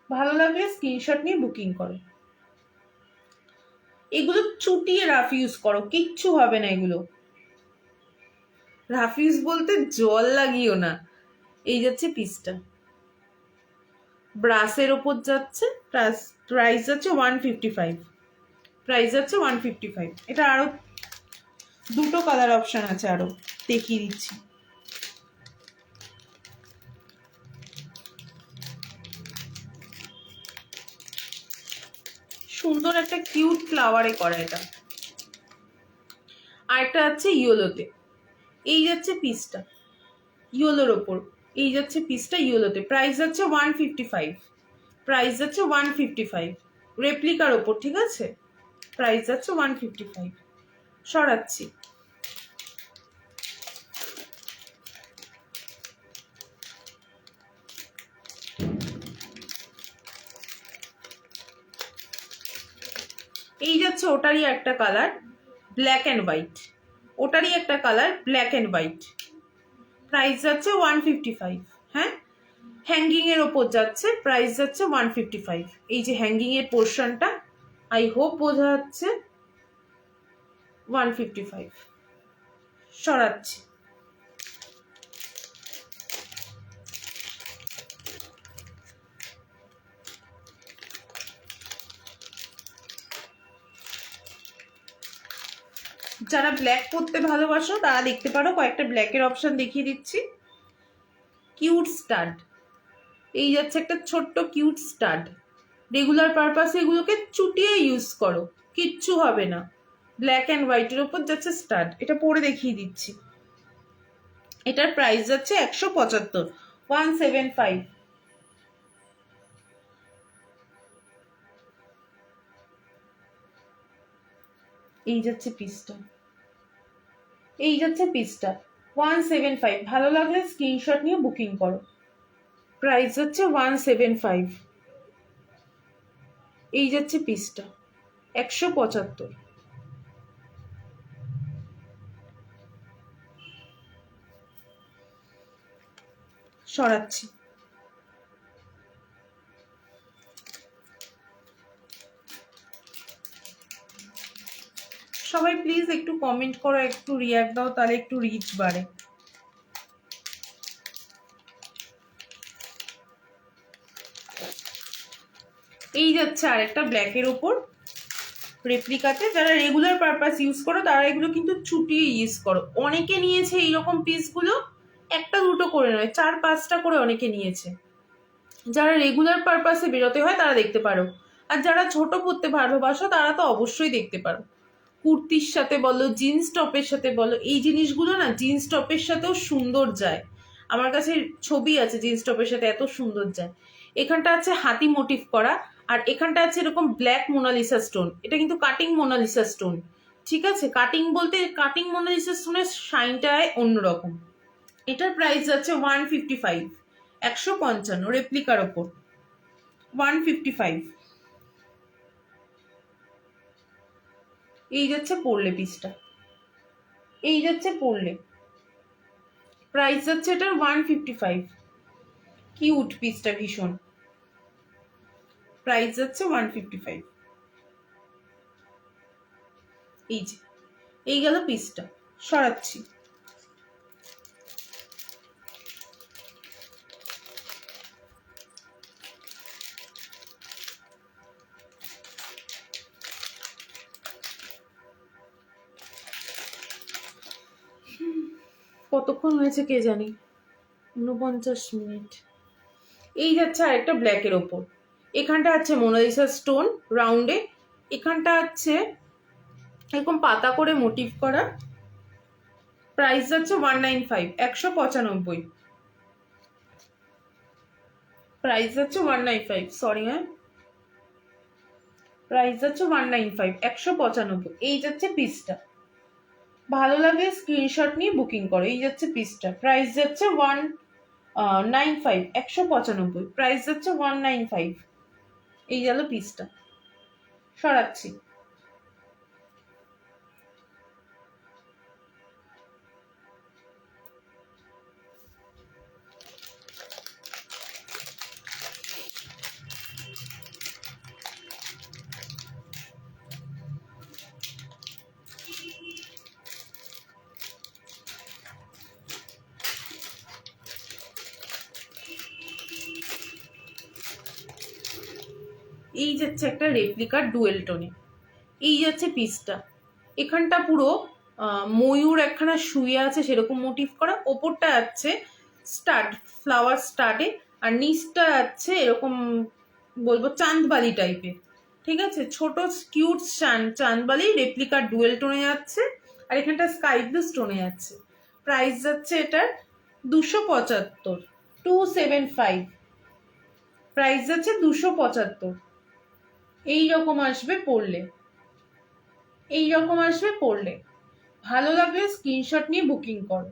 ভালো লাগলে স্ক্রিনশট নিয়ে বুকিং করো। এগুলো চুটিয়ে রাফ ইউজ করো, কিচ্ছু হবে না এগুলো। রাফ ইউজ বলতে জল লাগিও না। এই যাচ্ছে পিসটা, ব্রাশের ওপর যাচ্ছে, প্রাইস যাচ্ছে 155, প্রাইস যাচ্ছে 155। এটা আরো দুটো কালার অপশন আছে, আরো দেখিয়ে দিচ্ছি। সুন্দর একটা কিউট ফ্লাওয়ারে করা এটা। আর একটা আছে ইয়েলোতে, এই যাচ্ছে পিসটা ইয়েলোর ওপর, এই যাচ্ছে পিসটা ইয়েলোতে, প্রাইস যাচ্ছে 155, প্রাইস যাচ্ছে 155, রেপ্লিকার ওপর, ঠিক আছে, প্রাইস যাচ্ছে 155। সরাচ্ছি। এই যাচ্ছে ওটারই একটা কালার ব্ল্যাক অ্যান্ড হোয়াইট, ওটারই একটা colour black and white, price যাচ্ছে 155। হ্যাঁ, হ্যাঙ্গিং এর ওপর যাচ্ছে, প্রাইস যাচ্ছে 155। এই যে হ্যাঙ্গিং এর পোর্শনটা, আই হোপ বোঝা যাচ্ছে, 155। সরাচ্ছি। যারা ব্ল্যাক পরতে ভালোবাসো তারা দেখতে পারো, কয়েকটা ব্ল্যাকের অপশন দেখিয়ে দিচ্ছি। কিউট স্টাড, এই যাচ্ছে একটা ছোট্ট কিউট স্টাড, রেগুলার পারপাসে এগুলোকে চুটিয়ে ইউজ করো, কিচ্ছু হবে না। ব্ল্যাক অ্যান্ড হোয়াইটের ওপর যাচ্ছে স্টাড, এটা পরে দেখিয়ে দিচ্ছি। এটার প্রাইস যাচ্ছে 175, 175। এই যাচ্ছে পিসটা, এই যাচ্ছে পিসটা 175। ভালো লাগলে স্ক্রিনশট নিয়ে বুকিং করো, প্রাইস হচ্ছে 175। এই যাচ্ছে পিসটা 175। সরাচ্ছি। সবাই প্লিজ একটু কমেন্ট করো, একটু রিয়াক্ট দাও, তাহলে একটু রিচ বাড়ে। এই যাচ্ছে আরেকটা ব্ল্যাকের ওপর রেপ্লিকাতে। যারা রেগুলার পারপাস ইউজ করো তারা এগুলো কিন্তু চুটিয়ে ইউজ করো। অনেকে নিয়েছে এইরকম পিসগুলো, একটা দুটো করে নয়, 4-5টা করে অনেকে নিয়েছে। যারা রেগুলার পারপাসে বেরোতে হয় তারা দেখতে পারো, আর যারা ছোট পরতে ভালোবাসো তারা তো অবশ্যই দেখতে পারো। কুর্তির সাথে বলো, জিন্স টপের সাথে বলো, এই জিনিসগুলো না জিন্স টপের সাথেও সুন্দর যায়। আমার কাছে ছবি আছে জিন্স টপের সাথে, এত সুন্দর যায়। এখানটা আছে হাতি মোটিভ করা, আর এখানটা আছে এরকম ব্ল্যাক মোনালিসা স্টোন। এটা কিন্তু কাটিং মোনালিসা স্টোন, ঠিক আছে, কাটিং বলতে কাটিং মোনালিসা স্টোনের শাইনটায় অন্যরকম। এটার প্রাইস যাচ্ছে 155, 155 রেপ্লিকার ওপর 155। এই যাচ্ছে পড়লে পিসটা, এই যাচ্ছে পড়লে, প্রাইস যাচ্ছে এটার 155। কিউট পিসটা ভীষণ, প্রাইস যাচ্ছে 155। এই যে এই গেল পিসটা, সরাচ্ছি। কতক্ষণ হয়েছে কে জানি, 49 মিনিট। এই যাচ্ছে আরেকটা ব্ল্যাকের ওপর, এখানটা আছে মোনালিসা স্টোন রাউন্ডে, এখানটা আছে এরকম পাতা করে মোটিভ করা, প্রাইস যাচ্ছে 195, 195, প্রাইস যাচ্ছে 195, সরি হ্যাঁ, প্রাইস যাচ্ছে 195, 195। এই যাচ্ছে পিসটা, ভালো লাগে স্ক্রিনশট নিয়ে বুকিং করো। এই যাচ্ছে পিসটা, প্রাইস যাচ্ছে 195, 195, প্রাইস যাচ্ছে 195। এই গেল পিসটা, সরাচ্ছি। এই যাচ্ছে একটা রেপ্লিকার ডুয়েল টোনে, এই যাচ্ছে পিসটা। এখানটা পুরো ময়ূর একখানা শুয়ে আছে সেরকম মোটিভ করা, ওপরটা আছে স্টাড, ফ্লাওয়ার স্টাডে, আর নিচটা আছে এরকম বলবো চাঁদবালি টাইপের। ঠিক আছে, ছোট কিউট চাঁদবালি রেপ্লিকার ডুয়েল টোনে যাচ্ছে, আর এখানটা স্কাই ব্লু স্টোনে যাচ্ছে। প্রাইস যাচ্ছে এটার 275, 275। প্রাইস যাচ্ছে 275। এইরকম আসবে পড়লে, এইরকম আসবে পড়লে। ভালো লাগলে স্ক্রিনশট নিয়ে বুকিং করো।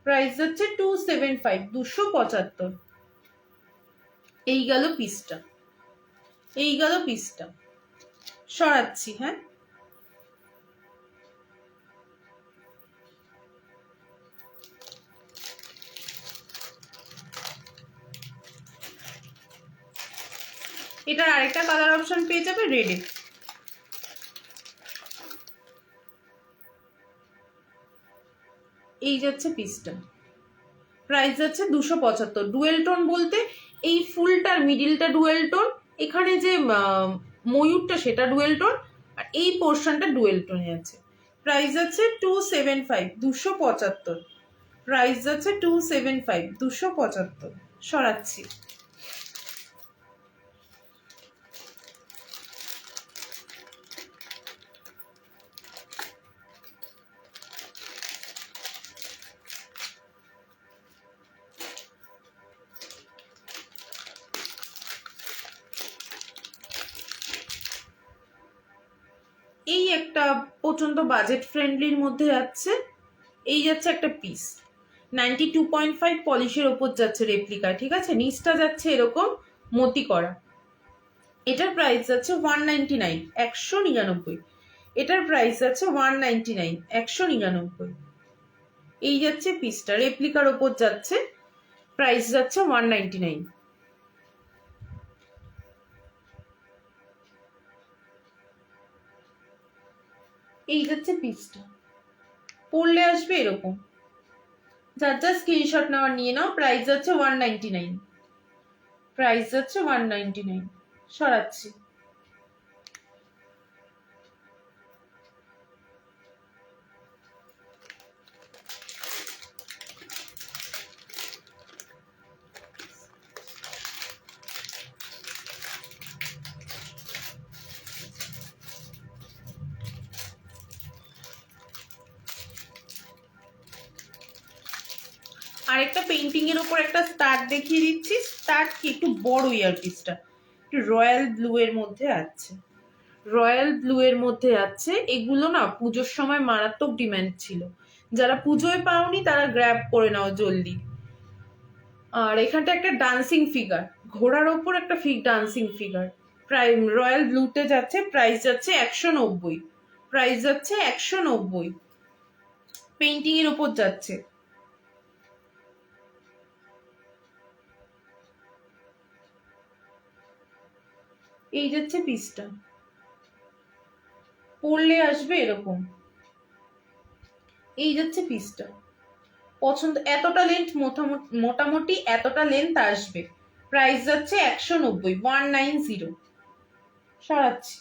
প্রাইস যাচ্ছে 275, 275। এই গেল পিসটা, এই গেল পিসটা। সরাচ্ছি, হ্যাঁ। এটার আরেকটা কালার অপশন পেয়ে যাবে রেডে। এই যাচ্ছে পিসটা, প্রাইস যাচ্ছে 275। ডুয়েল টোন বলতে এই ফুলটার মিডিলটা ডুয়েল টোন, এখানে যে ময়ূরটা সেটা ডুয়েল টোন, আর এই পোর্শনটা ডুয়েল টোনে আছে। প্রাইস যাচ্ছে 275, 275। প্রাইস যাচ্ছে 275, 275। সরাচ্ছি। এই একটা প্রচন্ড বাজেট ফ্রেন্ডলির মধ্যে যাচ্ছে, এই যাচ্ছে একটা পিস 92.5 পলিশের ওপর যাচ্ছে রেপ্লিকা। ঠিক আছে, নিচটা যাচ্ছে এরকম মতি করা। এটার প্রাইস যাচ্ছে 199, 199। এটার প্রাইস যাচ্ছে 199, 199। এই যাচ্ছে পিসটা রেপ্লিকার ওপর যাচ্ছে, প্রাইস যাচ্ছে 199। এই যাচ্ছে পিসটা, পড়লে আসবে এরকম। যার যা স্ক্রিনশট নেওয়ার নিয়ে নাও। প্রাইস যাচ্ছে 199, প্রাইস যাচ্ছে 199। সরাচ্ছি। আরেকটা পেইন্টিং এর উপর একটা স্টার দেখিয়ে দিচ্ছি। স্টার কি একটু বড় ইয়ারপিসটা, একটু রয়্যাল ব্লু এর মধ্যে আছে, রয়্যাল ব্লু এর মধ্যে আছে। এগুলো না পুজোর সময় মারাত্মক ডিমান্ড ছিল, যারা পুজোয় পাওনি তারা গ্র্যাব করে নাও জলদি। আর এখানটা একটা ডান্সিং ফিগার, ঘোড়ার ওপর একটা ডান্সিং ফিগার। রয়্যাল ব্লুতে যাচ্ছে, প্রাইস যাচ্ছে 190, প্রাইস যাচ্ছে 190। পেইন্টিং এর উপর যাচ্ছে। এই যাচ্ছে পিসটা, পড়লে আসবে এরকম। এই যাচ্ছে পিসটা, পছন্দ এতটা লেন্থ, মোটামুটি এতটা লেন্থ আসবে। প্রাইস যাচ্ছে 190, 190। সরাচ্ছি।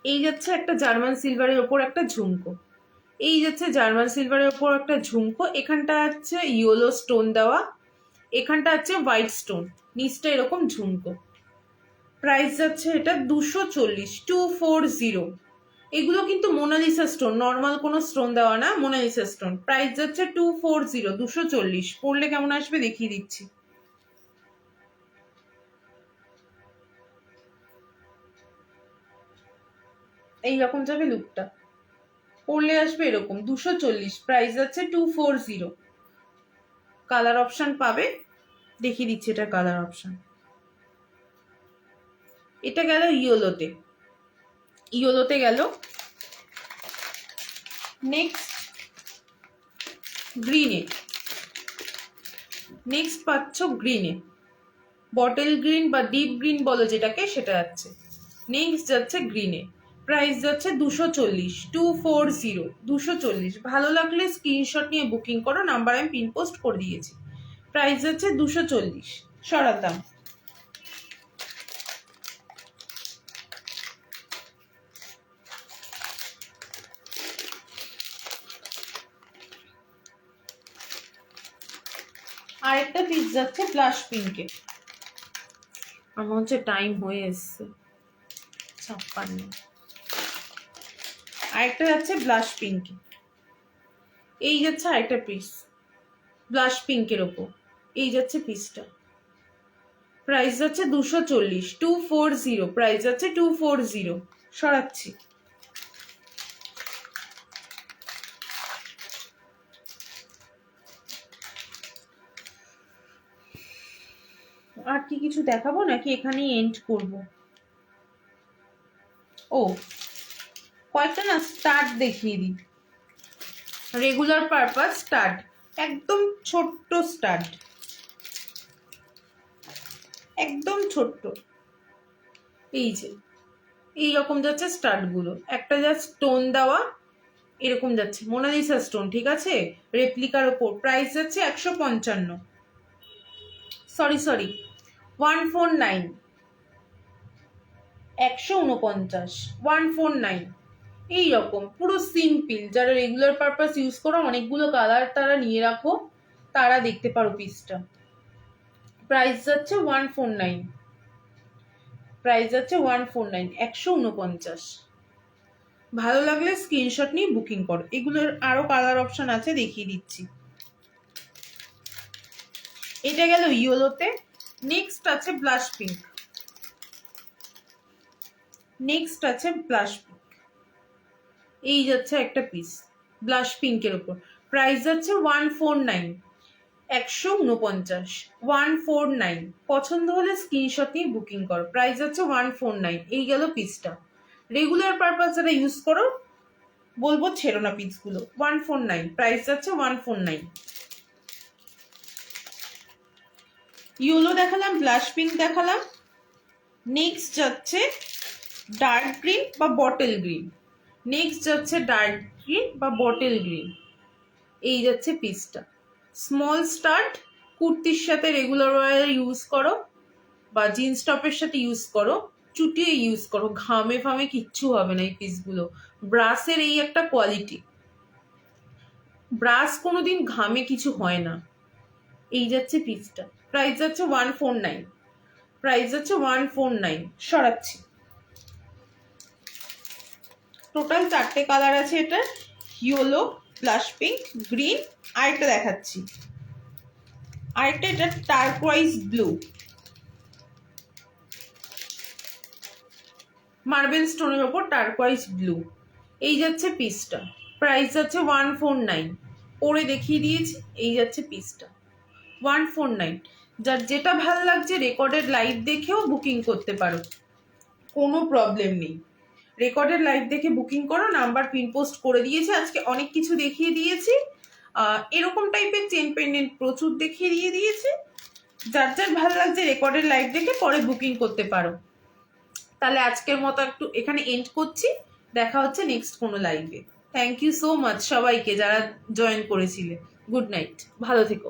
এই যাচ্ছে একটা জার্মান সিলভারের ওপর একটা ঝুমকো, এই যাচ্ছে জার্মান সিলভারের ওপর একটা ঝুমকো। এখানটা আছে ইয়েলো স্টোন দেওয়া, এখানটা আছে হোয়াইট স্টোন, নিচটা এরকম ঝুমকো। প্রাইস যাচ্ছে এটা 240, 240। এগুলো কিন্তু মোনালিসা স্টোন, নর্মাল কোনো স্টোন দেওয়া না, মোনালিসা স্টোন। প্রাইস যাচ্ছে 240, 240। পড়লে কেমন আসবে দেখিয়ে দিচ্ছি। এইরকম যাবে লুকটা, পড়লে আসবে এরকম 240। প্রাইস যাচ্ছে 240। কালার অপশন পাবে, দেখিয়ে দিচ্ছি এটা কালার অপশন। এটা গেল ইয়েলোতে, ইয়েলোতে গেল। নেক্সট গ্রিনে, নেক্সট পাচ্ছ গ্রিনে, বটল গ্রিন বা ডিপ গ্রিন বলো যেটাকে, সেটা যাচ্ছে। নেক্সট যাচ্ছে গ্রিনে, প্রাইস যাচ্ছে 240, 240, 240। ভালো লাগলে স্ক্রিনশট নিয়ে বুকিং করো, নাম্বার আমি পিন পোস্ট করে দিয়েছি। প্রাইস যাচ্ছে 240, সরাতাম। আরেকটা পিস যাচ্ছে ব্লাশ পিঙ্কে, আমার হচ্ছে টাইম হয়ে এসছে 56। আরেকটা যাচ্ছে ব্লাশ পিঙ্কে, এই যাচ্ছে আরেকটা পিস ব্লাশ পিঙ্কের ওপর, এই যাচ্ছে পিসটা। প্রাইস যাচ্ছে 240, 240, প্রাইস যাচ্ছে 240, সরাচ্ছি। আর কি কিছু দেখাবো নাকি এখানেই এন্ড করব? ও, কয়েকটা না স্টার্ট দেখিয়ে দিই। রেগুলার পারপাস স্টার্ট, একদম ছোট্ট স্টার্ট, একদম ছোট্ট। এই যে এইরকম যাচ্ছে স্টার্ট গুলো, একটা যা স্টোন দেওয়া এরকম যাচ্ছে, মোনালিসা স্টোন, ঠিক আছে, রেপ্লিকার ওপর। প্রাইস যাচ্ছে 155, সরি 149, 149, 149। এইরকম পুরো সিম্পল, যারা রেগুলার পারপাস ইউজ করো, অনেকগুলো কালার তারা নিয়ে রাখো, তারা দেখতে পারো পিসটা। প্রাইস যাচ্ছে 149, প্রাইস যাচ্ছে 149, 149। ভালো লাগলে স্ক্রিনশট নিয়ে বুকিং করো। এগুলোর আরো কালার অপশন আছে, দেখিয়ে দিচ্ছি। এটা গেল ইয়েলোতে, নেক্সট আছে ব্লাশ পিঙ্ক, নেক্সট আছে ব্লাশ পিঙ্ক, এই যাচ্ছে একটা পিস ব্লাশ পিঙ্কের উপর। প্রাইস যাচ্ছে 149, 149, 149। পছন্দ হলে স্ক্রিনশট নিয়ে বুকিং করো। প্রাইস যাচ্ছে 149, এই গেল পিসটা। রেগুলার পারপাস যারা ইউজ করো বলবো ছেড়ো না পিসগুলো। 149, প্রাইস যাচ্ছে 149। ইয়েলো দেখালাম, ব্লাশ পিঙ্ক দেখালাম, নেক্সট যাচ্ছে ডার্ক গ্রিন বা বটল গ্রিন, নেক্সট যাচ্ছে ডার্ক গ্রিন বা বটল গ্রিন, এই যাচ্ছে পিসটা। স্মল স্টার্ট, কুর্তির সাথে রেগুলার ওয়্যার ইউজ করো বা জিন্স টপের সাথে ইউজ করো, চুটিয়ে ইউজ করো, ঘামে ফামে কিচ্ছু হবে না এই পিসগুলো। ব্রাশের এই একটা কোয়ালিটি, ব্রাশ কোনোদিন ঘামে কিছু হয় না। এই যাচ্ছে পিসটা, প্রাইস যাচ্ছে 149, প্রাইস যাচ্ছে 149, সরাচ্ছি। টোটাল 4টে কালার আছে এটা, ইয়েলো, ব্লাশ পিঙ্ক, গ্রিন, আরেকটা দেখাচ্ছি, আরেকটা এটা টার্কোয়াইজ ব্লু, মার্বেল স্টোনের ওপর টার্কোয়াইজ ব্লু, এই যাচ্ছে পিসটা। প্রাইস যাচ্ছে 149, পরে দেখিয়ে দিয়েছি, এই যাচ্ছে পিসটা 149। যার যেটা ভাল লাগছে রেকর্ডেড লাইভ দেখেও বুকিং করতে পারো, কোনো প্রবলেম নেই। রেকর্ডেড লাইভ দেখে বুকিং করো, নাম্বার পিন পোস্ট করে দিয়েছে। আজকে অনেক কিছু দেখিয়ে দিয়েছি, এরকম টাইপের চেন পেন্ডেন্ট প্রচুর দেখিয়ে দিয়েছি। যার যার ভালো লাগছে রেকর্ডেড লাইভ দেখে পরে বুকিং করতে পারো। তাহলে আজকের মতো একটু এখানে এন্ড করছি, দেখা হচ্ছে নেক্সট কোনো লাইভে। থ্যাংক ইউ সো মাচ সবাইকে যারা জয়েন করেছিলে। গুড নাইট, ভালো থেকো।